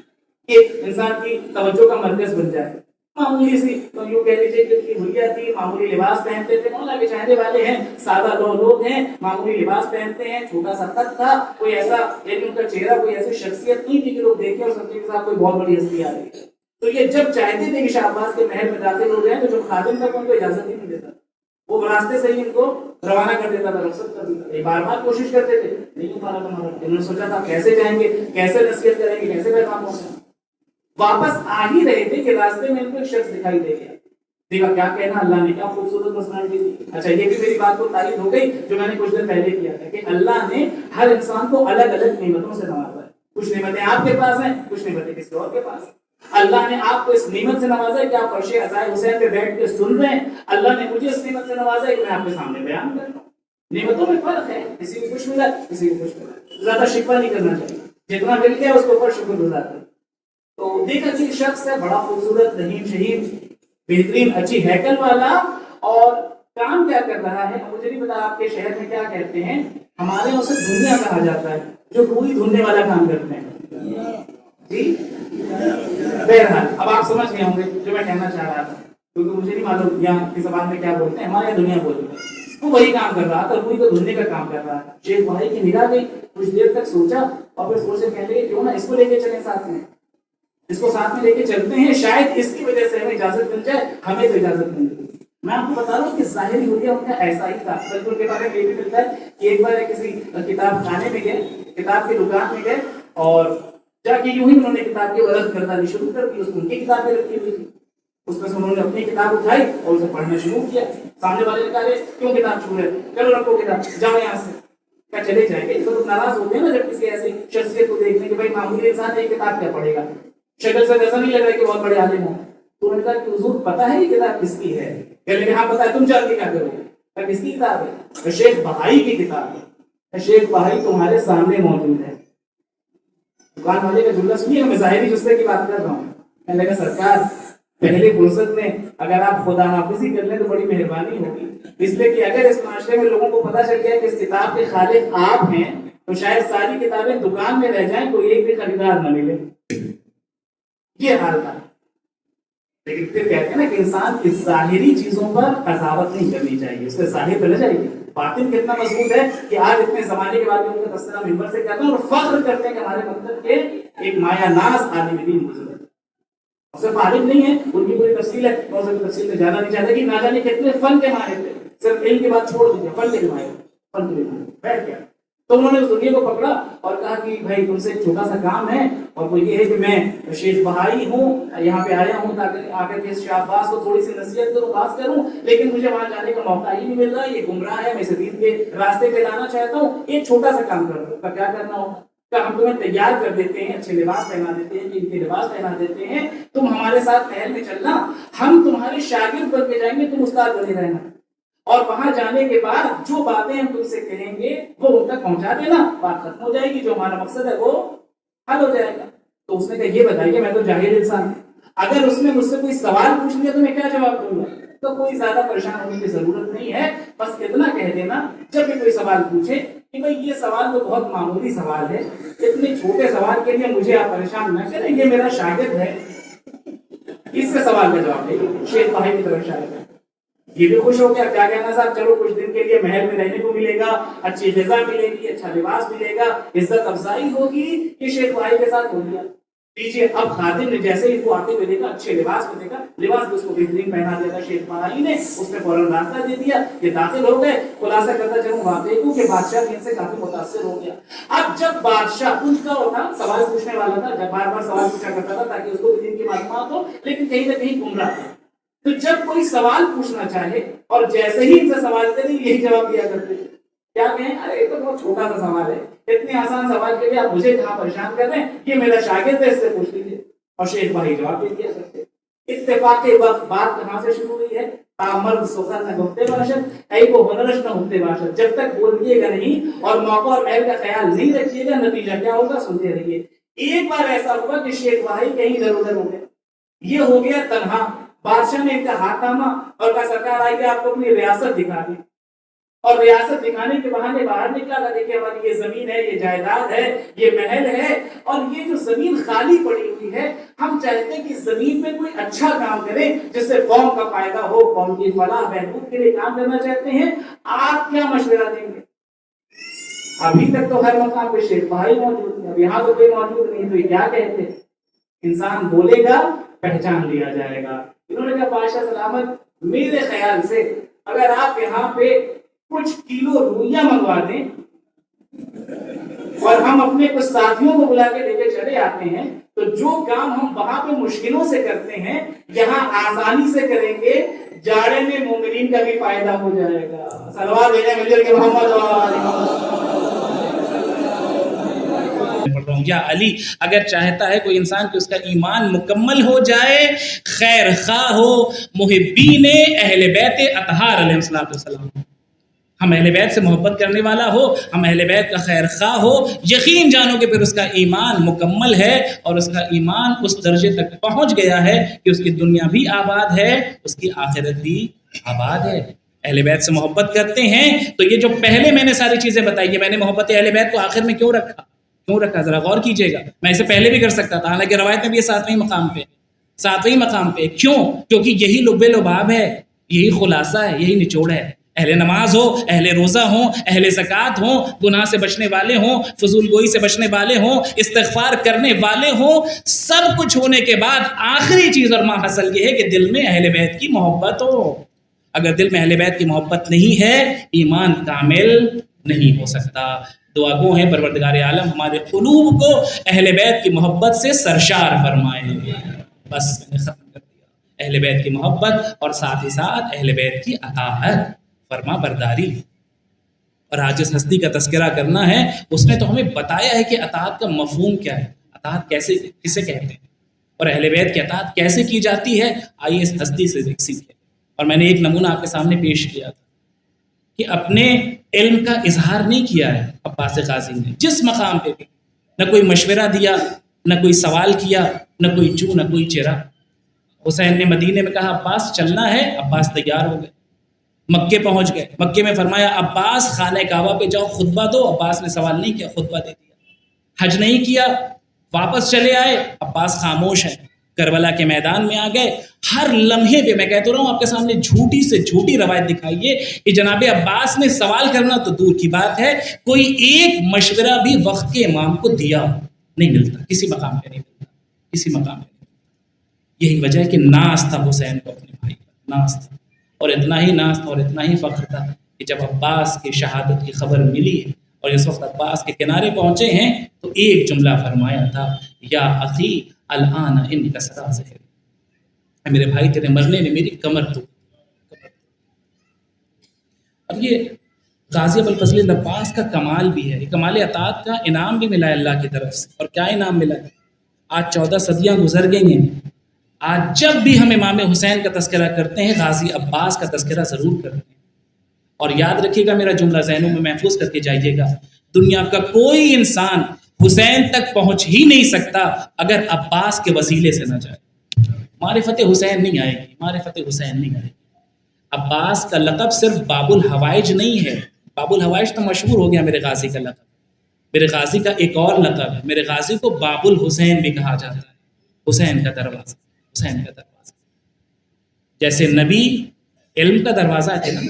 کہ انسان کی توجہ کا مرکز بن جائے. معمولی سی تو یوں کہہ لیجیے کہ بھیا تھی، معمولی لباس پہنتے تھے، مولا کے چاہنے والے ہیں، سادہ لوگ ہیں، معمولی لباس پہنتے ہیں، چھوٹا سا قد تھا، کوئی ایسا یعنی ان کا چہرہ کوئی ایسی شخصیت نہیں تھی کہ لوگ دیکھیں اور سمجھیں کہ صاحب کوئی بہت بڑی ہستی آ رہی ہے. تو یہ جب چاہتے تھے کہ شاہ عباس کے محل میں داخل ہو جائیں تو جو خادم تھا ان کو اجازت ہی نہیں دیتا، وہ راستے سے ہی ان کو روانہ کر دیتا تھا، رخصت کر دیتا تھا. بار بار کوشش کرتے تھے، نہیں ہو پا رہا تھا. انہوں نے سوچا تھا کیسے جائیں گے، کیسے نصیحت کریں گے، کیسے پیغام پہنچائیں. واپس آ ہی رہے تھے کہ راستے میں ان کو ایک شخص دکھائی دے گیا. دیکھا کیا کہنا، اللہ نے کیا خوبصورت پرسنالٹی دی. اچھا یہ بھی میری بات کو تائید ہو گئی جو میں نے کچھ دن پہلے کیا تھا کہ اللہ نے ہر انسان کو الگ الگ نعمتوں سے نوازا ہے. کچھ نعمتیں آپ کے پاس ہیں، کچھ نعمتیں کسی اور کے پاس ہیں. اللہ نے آپ کو اس نعمت سے نوازا ہے کہ آپ فرش عزائے حسین پہ بیٹھ کے سن رہے ہیں. اللہ نے مجھے اس نعمت سے نوازا ہے کہ میں آپ کے سامنے بیان کر رہا ہوں. نعمتوں میں فرق ہے، کسی کو کچھ ملا، کسی کو کچھ ملا. زیادہ شکوہ نہیں کرنا چاہیے، جتنا مل گیا اس کے اوپر شکر گزار کریں. تو دیکھا کہ شخص ہے بڑا خوبصورت، رحیم شہید، بہترین اچھی ہیکل والا، اور کام کیا کر رہا ہے مجھے نہیں پتا آپ کے شہر میں کیا کہتے ہیں، ہمارے اسے دھنیا کہا جاتا ہے جو پوری دھننے والا کام کرتے ہیں. جی بہرحال اب آپ سمجھ گئے ہوں گے جو میں کہنا چاہ رہا تھا، کیونکہ مجھے نہیں معلوم یہاں کی زبان میں کیا بولتے ہیں، ہمارے یہاں دنیا بولتے ہیں. وہ وہی کام کر رہا تھا، پوری تو دھننے کا کام کر رہا ہے. شیخ بھائی کی نگاہ گئی، کچھ دیر تک سوچا اور پھر سوچے کہنے لگے کیوں نہ اس کو لے کے چلیں ساتھ میں، اس کو ساتھ میں لے کے چلتے ہیں، شاید اس کی وجہ سے ہمیں اجازت مل جائے. ہمیں تو اجازت نہیں ملی. میں آپ کو بتا رہا ہوں کہ ظاہری حلیہ ان کا ایسا ہی تھا. بلکہ ان کے بارے میں یہ بھی ملتا ہے کہ ایک بار کسی کتاب خانے میں گئے، کتاب کی دکان میں گئے اور جا کے یوں ہی انہوں نے کتاب کی ورق گردانی شروع کر دی. اس میں ان کی کتابیں رکھی ہوئی تھی، اس میں سے انہوں نے اپنی کتاب اٹھائی اور اسے پڑھنا شروع کیا. سامنے والے نے کہا کیوں کتاب چھوڑ رہے، چلو رکھو کتاب، جاؤ یہاں سے. کیا چلے جائیں گے؟ تو ناراض ہوتے ہیں نا جب کسی ایسی شخصیت کو دیکھنے کہ بھائی معمولی انسان ایک کتاب کیا پڑھے گا، شکل سے ایسا نہیں لگ رہا کہ بہت بڑے عالم ہوں. تو انہوں نے کہا کہ حضور پتہ ہے یہ کتاب کس کی ہے؟ کہنے لگے ہاں پتہ ہے، تم چل کے کیا کرو گے؟ کس کی کتاب ہے؟ شیخ بہائی کی کتاب ہے. شیخ بہائی تمہارے سامنے موجود ہے. دکان والے کا جملہ سنیے، میں ظاہری جسے کی بات کر رہا ہوں. کہنے لگا سرکار
پہلے فرصت میں اگر آپ خدا حافظی کر لیں تو بڑی مہربانی ہوگی، اس لیے کہ اگر اس معاشرے میں لوگوں کو پتہ چل گیا کہ اس کتاب کے خالق آپ ہیں تو شاید ساری کتابیں دکان میں رہ جائیں، کوئی ایک بھی خریدار نہ ملے، یہ حال تھا۔ لیکن پھر کہتے ہیں نا کہ انسان کی ظاہری چیزوں پر قضاوت نہیں کرنی چاہیے، اس سے ظاہر پہ نہ جائیے۔ باطن کتنا مضبوط ہے کہ آج اتنے زمانے کے بعد ان کا تذکرہ ممبر سے کرتے ہیں اور فخر کرتے ہیں کہ ہمارے مکتب کے ایک مایا ناز عالم دین گزرے، صرف عالم نہیں ہے، ان کی پوری تفصیل ہے، اور صرف تفصیل میں جانا نہیں چاہتے کہ نہ جانے کتنے فن کے ماہر تھے، صرف علم کی بات چھوڑ دیجیے، فن کے ماہر، فن کے ماہر بیٹھ گیا۔ تو انہوں نے اس دنیا کو پکڑا اور کہا کہ بھائی تم سے ایک چھوٹا سا کام ہے، اور وہ یہ ہے کہ میں شیخ بہائی ہوں، یہاں پہ آیا ہوں تاکہ آ کر کے اس شاہ عباس کو تھوڑی سی نصیحت کروں، بات کروں، لیکن مجھے وہاں جانے کا موقع ہی نہیں مل رہا، یہ گمراہ ہے، میں اسے دین کے راستے پہ لانا چاہتا ہوں، ایک چھوٹا سا کام کر دو، کیا کرنا ہوگا؟ کہ ہم تمہیں تیار کر دیتے ہیں، اچھے لباس پہنا دیتے ہیں، قیمتی لباس پہنا دیتے ہیں، تم ہمارے ساتھ محل میں چلنا، ہم تمہارے شاگرد بن کے جائیں گے، تم استاد بنے رہنا، اور وہاں جانے کے بعد جو باتیں ہم تم سے کہیں گے وہ ان تک پہنچا دینا، بات ختم ہو جائے گی، جو ہمارا مقصد ہے وہ حل ہو جائے گا۔ تو اس نے کہا یہ بتائیے، میں تو جاہل انسان ہوں، اگر اس نے مجھ سے کوئی سوال پوچھ لیا تو میں کیا جواب دوں گا؟ تو کوئی زیادہ پریشان ہونے کی ضرورت نہیں ہے، بس اتنا کہہ دینا جب بھی کوئی سوال پوچھے کہ بھائی یہ سوال تو بہت معمولی سوال ہے، اتنے چھوٹے سوال کے لیے مجھے آپ پریشان نہ کریں، یہ میرا شاگرد ہے، اس سے سوال کا جواب دے۔ شیخ بھائی کی طرف شاگرد ہے، یہ بھی خوش ہو گیا، کیا کہنا صاحب، چلو کچھ دن کے لیے محل میں رہنے کو ملے گا، اچھی غذا ملے گی، اچھا لباس ملے گا، عزت افزائی ہوگی، یہ شیخ بھائی کے ساتھ ہو گیا۔ دیجیے اب خادم نے جیسے ہی کو آتے ہوئے دیکھا، اچھے لباس میں دیکھا، لباس بھی اس کو بہترین پہنا دیا تھا شیخ بھائی نے، اس نے فوراً راستہ دے دیا، یہ داخل ہو گئے۔ خلاصہ کرتا چلوں واقعے کو کہ بادشاہ بھی ان سے کافی متاثر ہو گیا۔ اب جب بادشاہ پوچھتا ہوتا، سوال پوچھنے والا تھا، جب بار بار سوال پوچھا کرتا تھا تاکہ اس کو بھی دین کی معلومات ہو، لیکن کہیں نہ کہیں گمراہ تھا، تو جب کوئی سوال پوچھنا چاہے اور جیسے ہی ان سے سوال کریں یہی جواب دیا کرتے ہیں، کیا کہیں، ارے یہ تو بہت چھوٹا سا سوال ہے، اتنے آسان سوال کے لیے آپ مجھے کہاں پریشان کر رہے ہیں، یہ میرا شاگرد ہے، اس سے پوچھ لیجیے، اور شیخ بھائی جواب دے دیا کرتے۔ اتفاق کے وقت بات کہاں سے شروع ہوئی ہے؟ مرد سخن نہ گفتے باشد، ای کو ہنرش نہ ہوتے باشد، جب تک بولیے گا نہیں اور موقع اور محل کا خیال نہیں رکھیے گا، نتیجہ کیا ہوگا سنتے رہیے۔ ایک بار ایسا ہوا کہ شیخ بھائی کہیں ادھر ادھر ہو گئے، یہ ہو گیا تنہا، بادشاہ نے ان کا ہاتھ تھاما اور کہا سرکار آئیے آپ کو اپنی ریاست دکھا دی، اور ریاست دکھانے کے بہانے باہر نکلا تھا، دیکھیے ہماری یہ زمین ہے، یہ جائیداد ہے، یہ محل ہے، اور یہ جو زمین خالی پڑی ہوئی ہے، ہم چاہتے ہیں کہ زمین میں کوئی اچھا کام کریں جس سے قوم کا فائدہ ہو، قوم کی فلاح بہبود کے لیے کام کرنا چاہتے ہیں، آپ کیا مشورہ دیں گے؟ ابھی تک تو ہر مقام پہ شیخ بھائی موجود ہے، اب یہاں تو کوئی موجود نہیں، تو یہ کیا کہتے ہیں؟ انسان بولے گا پہچان لیا جائے گا۔ انہوں نے کہا بادشاہ سلامت، میرے خیال سے اگر آپ یہاں پہ کچھ کلو روئیاں منگوا دیں اور ہم اپنے کچھ ساتھیوں کو بلا کے لے کے چلے آتے ہیں تو جو کام ہم وہاں پہ مشکلوں سے کرتے ہیں یہاں آسانی سے کریں گے، جاڑے میں مومنین کا بھی فائدہ ہو جائے گا۔ صلوات بھیجیں مل کے محمد
پڑھ رہا ہوں، یا علی اگر چاہتا ہے کوئی انسان کہ اس کا ایمان مکمل ہو جائے، خیر خواہ ہو، محبین اہل بیت اطہار علیہ السلام، ہم اہل بیت سے محبت کرنے والا ہو، ہم اہل بیت کا خیر خواہ ہو، یقین جانو کہ پھر اس کا ایمان مکمل ہے، اور اس کا ایمان اس درجے تک پہنچ گیا ہے کہ اس کی دنیا بھی آباد ہے، اس کی آخرت بھی آباد ہے۔ اہل بیت سے محبت کرتے ہیں تو یہ جو پہلے میں نے ساری چیزیں بتائی کہ میں نے محبت اہل بیت کو آخر میں کیوں رکھا ذرا غور کیجئے گا، میں اسے پہلے بھی کر سکتا تھا، حالانکہ روایت میں بھی یہ ساتویں مقام پہ، کیوں؟ کیونکہ یہی لب لباب ہے، یہی خلاصہ ہے، یہی نچوڑ ہے۔ اہل نماز ہو، اہل روزہ ہوں، اہل زکوٰۃ ہوں، گناہ سے بچنے والے ہوں، فضول گوئی سے بچنے والے ہوں، استغفار کرنے والے ہوں، سب کچھ ہونے کے بعد آخری چیز اور ماحصل یہ ہے کہ دل میں اہل بیت کی محبت ہو۔ اگر دل میں اہل بیت کی محبت نہیں ہے، ایمان کامل نہیں ہو سکتا۔ دعا گو ہیں پروردگار عالم ہمارے قلوب کو اہل بیت کی محبت سے سرشار فرمائے۔ بس میں نے ختم کر دیا، اہل بیت کی محبت اور ساتھ ہی ساتھ اہل بیت کی اطاعت، فرما برداری۔ اور آج جس ہستی کا تذکرہ کرنا ہے اس نے تو ہمیں بتایا ہے کہ اطاعت کا مفہوم کیا ہے، اطاعت کسے کہتے ہیں، اور اہل بیت کی اطاعت کیسے کی جاتی ہے۔ آئیے اس ہستی سے سیکھیں۔ اور میں نے ایک نمونہ آپ کے سامنے پیش کیا تھا کہ اپنے علم کا اظہار نہیں کیا ہے عباس غازی نے، جس مقام پہ بھی نہ کوئی مشورہ دیا، نہ کوئی سوال کیا، نہ کوئی چو، نہ کوئی چرا، حسین نے مدینے میں کہا عباس چلنا ہے، عباس تیار ہو گئے، مکے پہنچ گئے، مکے میں فرمایا عباس خانہ کعبہ پہ جاؤ خطبہ دو، عباس نے سوال نہیں کیا، خطبہ دے دیا۔ حج نہیں کیا، واپس چلے آئے، عباس خاموش ہے، کربلا کے میدان میں آ گئے۔ ہر لمحے پہ میں کہتا رہا ہوں آپ کے سامنے جھوٹی سے جھوٹی روایت دکھائیے کہ جناب عباس نے سوال کرنا تو دور کی بات ہے، کوئی ایک مشورہ بھی وقت کے امام کو دیا نہیں ملتا، کسی مقام پہ نہیں ملتا، کسی مقام پہ نہیں ملتا۔ یہی وجہ ہے کہ ناز تھا حسین کو اپنے بھائی پر، ناز تھا، اور اتنا ہی ناز تھا اور اتنا ہی فخر تھا کہ جب عباس کی شہادت کی خبر ملی ہے اور اس وقت عباس کے کنارے پہنچے ہیں تو ایک جملہ فرمایا تھا، یا اخی الان ان کسرا زہر، میرے بھائی تیرے مرنے نے میری کمر تو۔ اور یہ غازی ابوالفضل العباس کا کمال بھی ہے، کمال اطاعت کا انعام بھی ملا ہے اللہ کی طرف سے۔ اور کیا انعام ملا ہے؟ آج 14 صدیاں گزر گئی ہیں، آج جب بھی ہم امام حسین کا تذکرہ کرتے ہیں غازی عباس کا تذکرہ ضرور کرتے ہیں۔ اور یاد رکھیے گا، میرا جملہ ذہنوں میں محفوظ کر کے جائیے گا، دنیا کا کوئی انسان حسین تک پہنچ ہی نہیں سکتا اگر عباس کے وسیلے سے نہ جائے۔ معرفت حسین نہیں آئے گی، معرفت حسین نہیں آئے گی۔ عباس کا لقب صرف باب الحوائج نہیں ہے، باب الحوائج تو مشہور ہو گیا، میرے غازی کا لقب، میرے غازی کا ایک اور لقب ہے، میرے غازی کو باب الحسین بھی کہا جاتا ہے، حسین کا دروازہ، حسین کا دروازہ۔ جیسے نبی علم کا دروازہ تھے نا،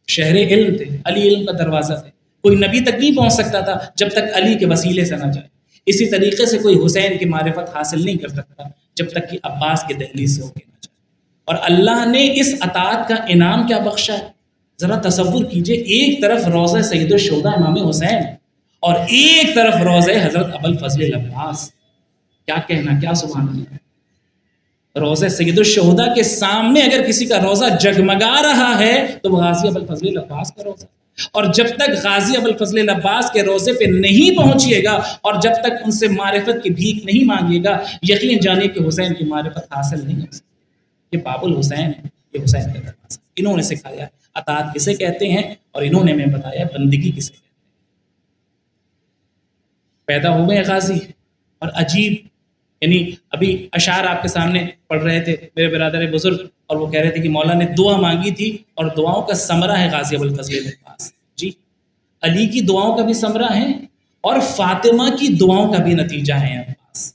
شہر علم تھے، علی علم کا دروازہ تھے، کوئی نبی تک نہیں پہنچ سکتا تھا جب تک علی کے وسیلے سے نہ جائے، اسی طریقے سے کوئی حسین کی معرفت حاصل نہیں کر سکتا جب تک کہ عباس کے دہلیز سے ہو کے نہ جائے۔ اور اللہ نے اس اطاعت کا انعام کیا بخشا ہے، ذرا تصور کیجئے، ایک طرف روضہ سید الشہداء امام حسین اور ایک طرف روضہ حضرت ابوالفضل العباس، کیا کہنا، کیا سبحان اللہ۔ روضہ سید الشہداء کے سامنے اگر کسی کا روضہ جگمگا رہا ہے تو وہ غازی ابوالفضل العباس کا روضہ، اور جب تک غازی ابوالفضل العباس کے روضے پہ نہیں پہنچیے گا اور جب تک ان سے معرفت کی بھیک نہیں مانگیے گا، یقین جانیے کہ حسین کی معرفت حاصل نہیں ہو سکتی۔ یہ باب الحسین ہے، یہ حسین کا دروازہ، انہوں نے سکھایا اطاعت کسے کہتے ہیں، اور انہوں نے ہمیں بتایا بندگی کسے کہتے ہیں۔ پیدا ہوئے ہیں غازی، اور عجیب، یعنی ابھی اشعار آپ کے سامنے پڑھ رہے تھے میرے برادر بزرگ، اور وہ کہہ رہے تھے کہ مولا نے دعا مانگی تھی اور دعاؤں کا ثمرہ ہے غازی ابوالفضل العباس۔ جی، علی کی دعاؤں کا بھی ثمرہ ہے اور فاطمہ کی دعاؤں کا بھی نتیجہ ہے عباس،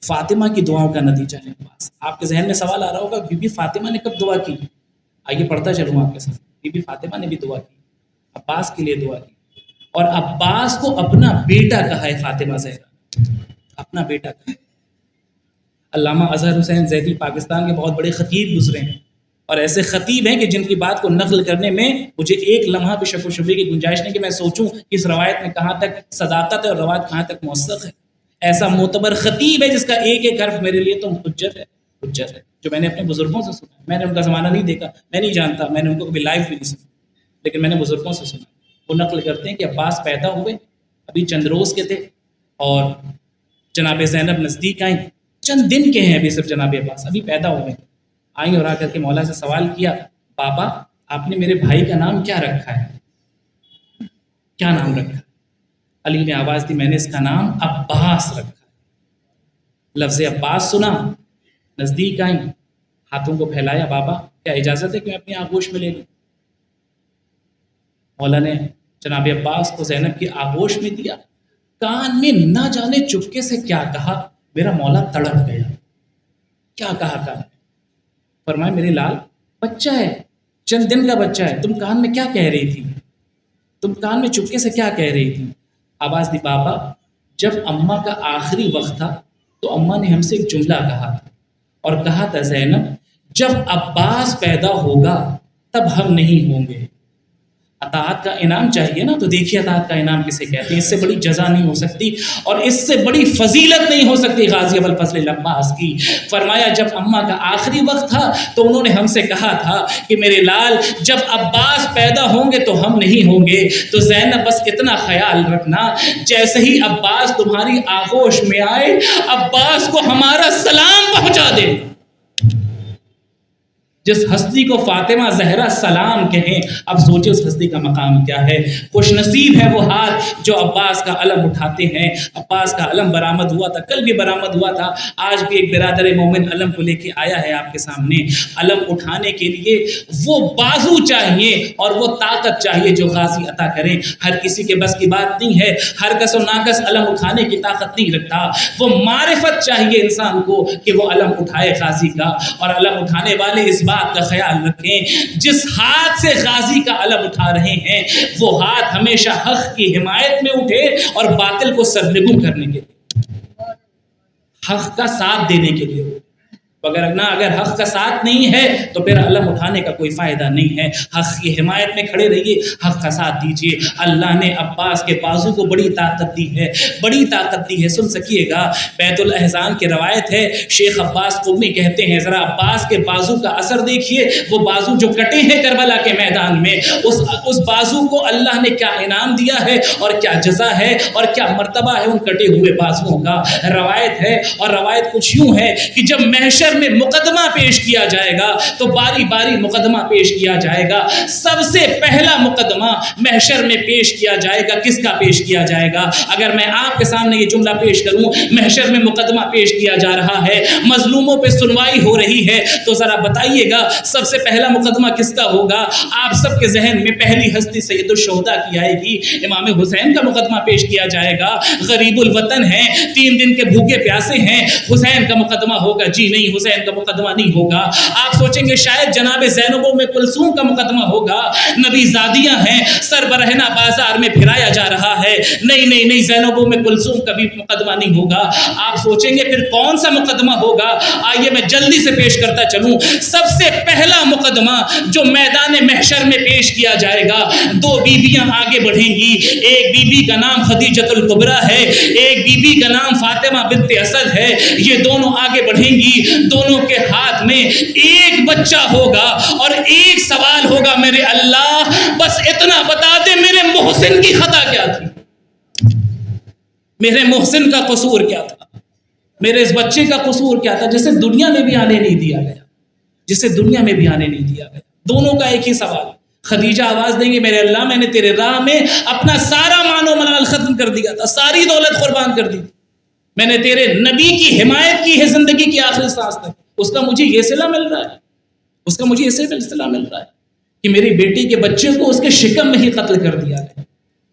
فاطمہ کی دعاؤں کا نتیجہ ہے عباس۔ آپ کے ذہن میں سوال آ رہا ہوگا بی بی فاطمہ نے کب دعا کی؟ آئیے پڑھتا چلوں آپ کے ساتھ۔ بی بی فاطمہ نے بھی دعا کی، عباس کے لیے دعا کی، اور عباس کو اپنا بیٹا کہا ہے فاطمہ زہرا، اپنا بیٹا کہا ہے۔ علامہ اظہر حسین زیدی پاکستان کے بہت بڑے خطیب گزرے ہیں، اور ایسے خطیب ہیں کہ جن کی بات کو نقل کرنے میں مجھے ایک لمحہ بھی شک و شبے کی گنجائش نہیں کہ میں سوچوں کہ اس روایت میں کہاں تک صداقت ہے اور روایت کہاں تک موثق ہے۔ ایسا معتبر خطیب ہے جس کا ایک ایک حرف میرے لیے تو حجت ہے، حجت ہے، جو میں نے اپنے بزرگوں سے سنا۔ میں نے ان کا زمانہ نہیں دیکھا، میں نہیں جانتا، میں نے ان کو کبھی لائیو بھی نہیں سنا، لیکن میں نے بزرگوں سے سنا۔ وہ نقل کرتے ہیں کہ عباس پیدا ہوئے، ابھی چند روز کے تھے، اور جناب زینب نزدیک آئیں، چند دن کے ہیں ابھی صرف جناب عباس، ابھی پیدا ہوئے، آئیں اور آ کر کے مولا سے سوال کیا، بابا آپ نے میرے بھائی کا نام کیا رکھا ہے، کیا نام رکھا ہے؟ علی نے آواز دی، میں نے اس کا نام عباس رکھا ہے۔ لفظ عباس سنا، نزدیک آئیں، ہاتھوں کو پھیلایا، بابا کیا اجازت ہے کہ میں اپنی آغوش میں لے لوں؟ مولا نے جناب عباس کو زینب کی آغوش میں دیا، کان میں نہ جانے چپکے سے کیا کہا، میرا مولا تڑپ گیا۔ کیا کہا کان؟ فرمایا میرے لال بچہ ہے، چند دن کا بچہ ہے، تم کان میں کیا کہہ رہی تھی، تم کان میں چپکے سے کیا کہہ رہی تھی؟ آواز دی، بابا جب اماں کا آخری وقت تھا تو اماں نے ہم سے ایک جملہ کہا تھا، اور کہا تھا زینب جب عباس پیدا ہوگا تب ہم نہیں ہوں گے۔ اطاعت کا انعام چاہیے نا، تو دیکھیے اطاعت کا انعام کسے کہتے ہیں، اس سے بڑی جزا نہیں ہو سکتی اور اس سے بڑی فضیلت نہیں ہو سکتی غازی ابوالفضل العباس کی۔ فرمایا جب اماں کا آخری وقت تھا تو انہوں نے ہم سے کہا تھا کہ میرے لال جب عباس پیدا ہوں گے تو ہم نہیں ہوں گے، تو زینب بس اتنا خیال رکھنا جیسے ہی عباس تمہاری آغوش میں آئے عباس کو ہمارا سلام پہنچا دے، جس ہستی کو فاطمہ زہرا سلام کہیں، اب سوچے اس ہستی کا مقام کیا ہے۔ خوش نصیب ہے وہ ہاتھ جو عباس کا علم اٹھاتے ہیں۔ عباس کا علم برآمد ہوا تھا، کل بھی برآمد ہوا تھا، آج بھی ایک برادر مومن علم کو لے کے آیا ہے آپ کے سامنے۔ علم اٹھانے کے لیے وہ بازو چاہیے اور وہ طاقت چاہیے جو غازی عطا کریں۔ ہر کسی کے بس کی بات نہیں ہے، ہر کس و ناکس علم اٹھانے کی طاقت نہیں رکھتا۔ وہ معرفت چاہیے انسان کو کہ وہ علم اٹھائے غازی کا، اور علم اٹھانے والے اس بات کا خیال رکھیں جس ہاتھ سے غازی کا علم اٹھا رہے ہیں وہ ہاتھ ہمیشہ حق کی حمایت میں اٹھے اور باطل کو سرنگوں کرنے کے لیے، حق کا ساتھ دینے کے لیے۔ اگر حق کا ساتھ نہیں ہے تو پھر علم اٹھانے کا کوئی فائدہ نہیں ہے۔ حق کی حمایت میں کھڑے رہیے، حق کا ساتھ دیجیے۔ اللہ نے عباس کے بازو کو بڑی طاقت دی ہے، بڑی طاقت دی ہے۔ سن سکیے گا، بیت الاحزان کی روایت ہے، شیخ عباس قمی کہتے ہیں ذرا عباس کے بازو کا اثر دیکھیے، وہ بازو جو کٹے ہیں کربلا کے میدان میں، اس بازو کو اللہ نے کیا انعام دیا ہے اور کیا جزا ہے اور کیا مرتبہ ہے ان کٹے ہوئے بازوؤں کا۔ روایت ہے، اور روایت کچھ یوں ہے کہ جب محشر میں مقدمہ پیش کیا جائے گا تو باری باری مقدمہ پیش کیا جائے گا۔ سب سے پہلا مقدمہ محشر میں پیش کیا جائے گا، کس کا پیش کیا جائے گا؟ اگر میں آپ کے سامنے یہ جملہ پیش کروں، محشر میں مقدمہ پیش کیا جا رہا ہے، مظلوموں پہ سنوائی ہو رہی ہے، تو ذرا بتائیے گا سب سے پہلا مقدمہ کس کا ہوگا؟ آپ سب کے ذہن میں پہلی ہستی سید الشہداء کی آئے گی، امام حسین کا مقدمہ پیش کیا جائے گا۔ غریب الوطن ہیں، 3 دن کے بھوکے پیاسے ہیں، حسین کا مقدمہ ہوگا؟ جی نہیں، حسین کا مقدمہ نہیں ہوگا۔ آپ سوچیں گے شاید جناب زینب میں کلثوم کا مقدمہ ہوگا، نبی زادیاں ہیں، سر برہنہ بازار میں پھرایا جا رہا ہے، نہیں زینب میں کلثوم کا بھی مقدمہ نہیں ہوگا۔ آپ سوچیں گے پھر کون سا مقدمہ ہوگا؟ آئیے میں جلدی سے پیش کرتا چلوں۔ سب سے پہلا مقدمہ جو میدان محشر میں پیش کیا جائے گا، 2 بیویاں آگے بڑھیں گی، ایک بیوی کا نام خدیجۃ الکبریٰ ہے، ایک بیوی کا نام فاطمہ بنت اسد ہے۔ یہ دونوں آگے بڑھیں گی، دونوں کے ہاتھ میں ایک بچہ ہوگا اور ایک سوال ہوگا، میرے اللہ بس اتنا بتا دے میرے محسن کی خطا کیا تھی، میرے محسن کا قصور کیا تھا، میرے اس بچے کا قصور کیا تھا جسے دنیا میں بھی آنے نہیں دیا گیا، جسے دنیا میں بھی آنے نہیں دیا گیا۔ دونوں کا ایک ہی سوال۔ خدیجہ آواز دیں گے، میرے اللہ میں نے تیرے راہ میں اپنا سارا مان و ملال ختم کر دیا تھا، ساری دولت قربان کر دی تھی، میں نے تیرے نبی کی حمایت کی ہے زندگی کی آخری سانس تک، اس کا مجھے یہ صلہ مل رہا ہے، اس کا مجھے اسے صلہ مل رہا ہے کہ میری بیٹی کے بچے کو اس کے شکم میں ہی قتل کر دیا گیا۔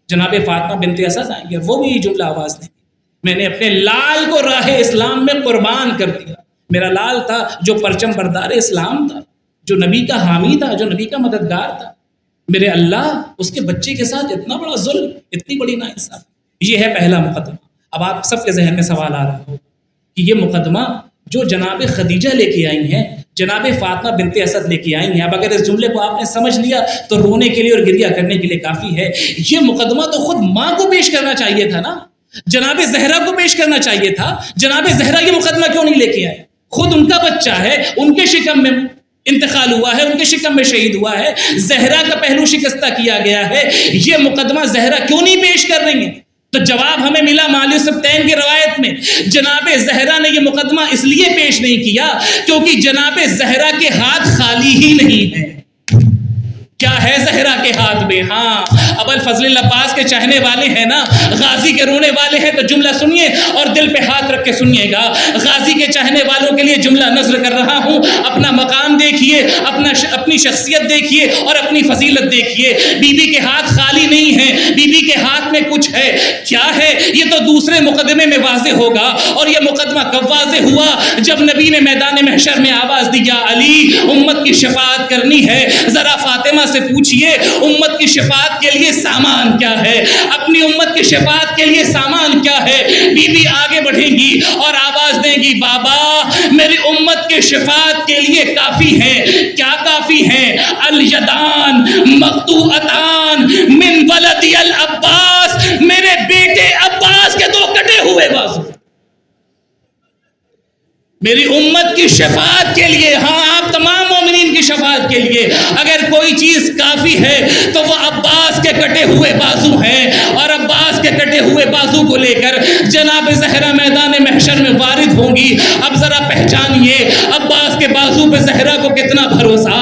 جناب فاطمہ بنت اسد آئیں گے، وہ بھی یہ جملہ آواز دیں گے، میں نے اپنے لال کو راہ اسلام میں قربان کر دیا۔ میرا لال تھا جو پرچم بردار اسلام تھا، جو نبی کا حامی تھا، جو نبی کا مددگار تھا، میرے اللہ اس کے بچے کے ساتھ اتنا بڑا ظلم، اتنی بڑی ناانصافی۔ یہ ہے پہلا مقدمہ۔ اب آپ سب کے ذہن میں سوال آ رہا ہو کہ یہ مقدمہ جو جناب خدیجہ لے کے آئی ہیں، جناب فاطمہ بنت اسد لے کے آئی ہیں، اب اگر اس جملے کو آپ نے سمجھ لیا تو رونے کے لیے اور گریہ کرنے کے لیے کافی ہے۔ یہ مقدمہ تو خود ماں کو پیش کرنا چاہیے تھا نا، جناب زہرا کو پیش کرنا چاہیے تھا۔ جناب زہرا یہ مقدمہ کیوں نہیں لے کے آئے؟ خود ان کا بچہ ہے، ان کے شکم میں انتقال ہوا ہے، ان کے شکم میں شہید ہوا ہے، زہرا کا پہلو شکستہ کیا گیا ہے، یہ مقدمہ زہرا کیوں نہیں پیش کر رہی ہیں؟ تو جواب ہمیں ملا مالی سبتین کی روایت میں، جناب زہرا نے یہ مقدمہ اس لیے پیش نہیں کیا کیونکہ جناب زہرا کے ہاتھ خالی ہی نہیں ہیں۔ کیا ہے زہرا کے ہاتھ میں؟ ہاں، ابو الفضل عباس کے چاہنے والے ہیں نا، غازی کے رونے والے ہیں، تو جملہ سنیے اور دل پہ ہاتھ رکھ کے سنیے گا۔ غازی کے چاہنے والوں کے لیے جملہ نظر کر رہا ہوں، اپنا مقام دیکھیے، اپنی شخصیت دیکھیے اور اپنی فضیلت دیکھیے۔ بی بی کے ہاتھ خالی نہیں ہیں، بی بی کے ہاتھ میں کچھ ہے۔ کیا ہے یہ تو دوسرے مقدمے میں واضح ہوگا، اور یہ مقدمہ کب واضح ہوا؟ جب نبی نے میدان محشر میں آواز دی، یا علی امت کی شفاعت کرنی ہے، ذرا فاطمہ سے پوچھئے امت کی شفاعت کے لیے سامان کیا ہے، اپنی امت کی شفاعت کے لیے سامان کیا ہے۔ بی بی آگے بڑھیں گی اور آواز دیں گی، بابا میری امت کی شفاعت کے لیے کافی ہے۔ کیا کافی ہے؟ الیدان مقطوعتان من ولدی العباس، میرے بیٹے عباس کے 2 کٹے ہوئے بازو، میری امت کی شفاعت کے لیے، ہاں آپ تمام مومنین کی شفاعت کے لیے اگر کوئی چیز کافی ہے تو وہ عباس کے کٹے ہوئے بازو ہیں، اور عباس کے کٹے ہوئے بازو کو لے کر جناب زہرا میدان محشر میں وارد ہوں گی۔ اب ذرا پہچانیے عباس کے بازو پہ زہرا کو کتنا بھروسہ،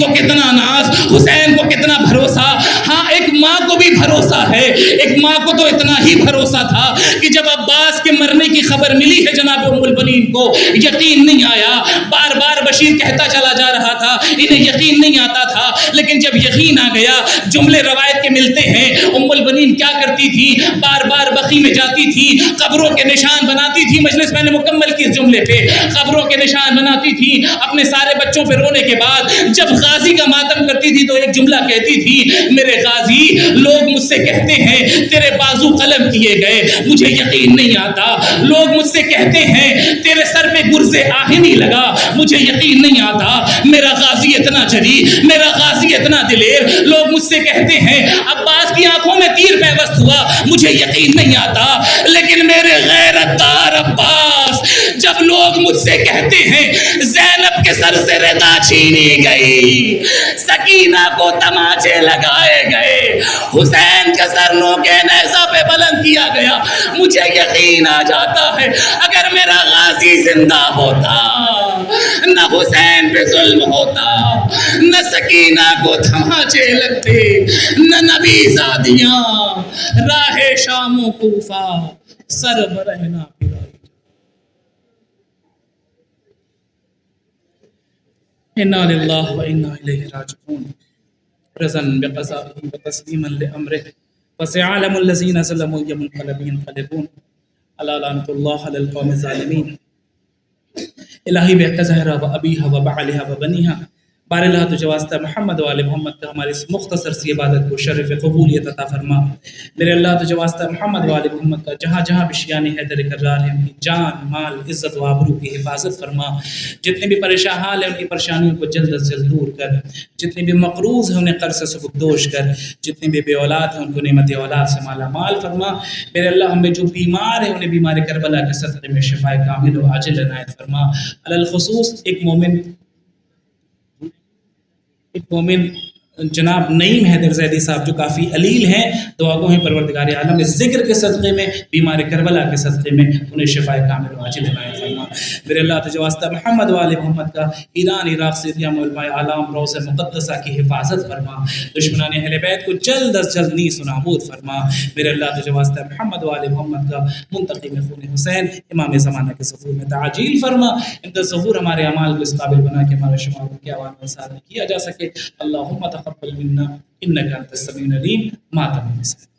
کو کتنا ناز، حسین کو کتنا بھروسہ. ہاں ایک ماں کو بھی بھروسہ ہے. ایک ماں کو تو اتنا ہی بھروسہ تھا کہ جب عباس کے مرنے کی خبر ملی ہے جناب ام البنین کو، یقین نہیں آیا. بار بار بشیر کہتا چلا جا رہا تھا، انہیں یقین نہیں آتا تھا، لیکن جب یقین آ گیا. جملے روایت کے ملتے ہیں ام البنین کیا کرتی تھی، بار بار بقی میں جاتی تھی، قبروں کے نشان بناتی تھی. مجلس میں نے مکمل کی اس جملے پہ، قبروں کے نشان بناتی تھی. اپنے سارے بچوں پہ رونے کے بعد جب غازی کا ماتم کرتی تھی تو ایک جملہ کہتی تھی، میرے غازی لوگ مجھ سے کہتے ہیں تیرے بازو قلم کیے گئے، مجھے یقین نہیں آتا. لوگ مجھ سے کہتے ہیں تیرے سر پہ گرز آہنی لگا، مجھے یقین نہیں آتا. میرا غازی اتنا جری، میرا غازی اتنا دلیر. لوگ مجھ سے کہتے ہیں عباس کی آنکھوں میں تیر پیوست ہوا، مجھے یقین نہیں آتا. لیکن میرے غیرت دار عباس، جب لوگ مجھ سے کہتے ہیں زینب کے سر سے ردا چھینی گئی، سکینہ کو تماچے لگائے گئے، حسین کا سر نوکے نیزہ پہ بلند کیا گیا، مجھے یقین آ جاتا ہے اگر میرا غازی زندہ ہوتا نہ حسین پہ ظلم ہوتا، نہ سکینہ کو تماچے لگتے، نہ نبی زادیاں راہ شام و کوفہ سر برہنہ پھرائی. انا للہ و انا الیہ راجعون. رضا بقضائه وتسلیما لامره فسيعلم الذين ظلموا اي منقلب ينقلبون. الا لعنة الله على القوم الظالمين. الہی بحق زہرا و ابیہا و بعلہا و بنیہا، بار اللہ تجھے واسطہ محمد و آل محمد کا ہماری اس مختصر سی عبادت کو شرف قبولیت عطا فرما. میرے اللہ تجھے واسطہ محمد و آل محمد کا جہاں جہاں بھی شیان حیدر کرار ہے، ان کی جان مال عزت و آبرو کی حفاظت فرما. جتنے بھی پریشان حال ہیں ان کی پریشانیوں کو جلد از جلد دور کر. جتنے بھی مقروض ہیں انہیں قرض سے سبکدوش کر. جتنے بھی بے اولاد ہیں ان کو نعمت اولاد سے مالا مال فرما. میرے اللہ ہمیں جو بیمار ہیں انہیں بیمار کربلا کے صدقے میں شفائے کامل و عاجل عنایت فرما. علی الخصوص ایک مومن جناب نعیم حیدر زیدی صاحب جو کافی علیل ہیں، دعا گو ہیں پروردگار عالم اس ذکر کے صدقے میں، بیمار کربلا کے صدقے میں انہیں شفائے کامل و عاجل عنایت فرما. میرے اللہ تجھے واسطہ محمد و آل محمد کا ایران عراق سیریا ملماء عالم روضہ مقدسہ کی حفاظت فرما. دشمنان اہل بیت کو جلد از جلد نیست و نابود فرما. میرے اللہ تجھے واسطہ محمد و آل محمد کا منتقم خون حسین امام زمانہ کے ظہور میں تعجیل فرما. ان کا ظہور ہمارے اعمال کو اس قابل بنا کہ ہمارے شمار کو کیا وان ساتھ کیا جا سکے. اللہم تقبل منا انک انت السمیع العلیم. ماتم حسین.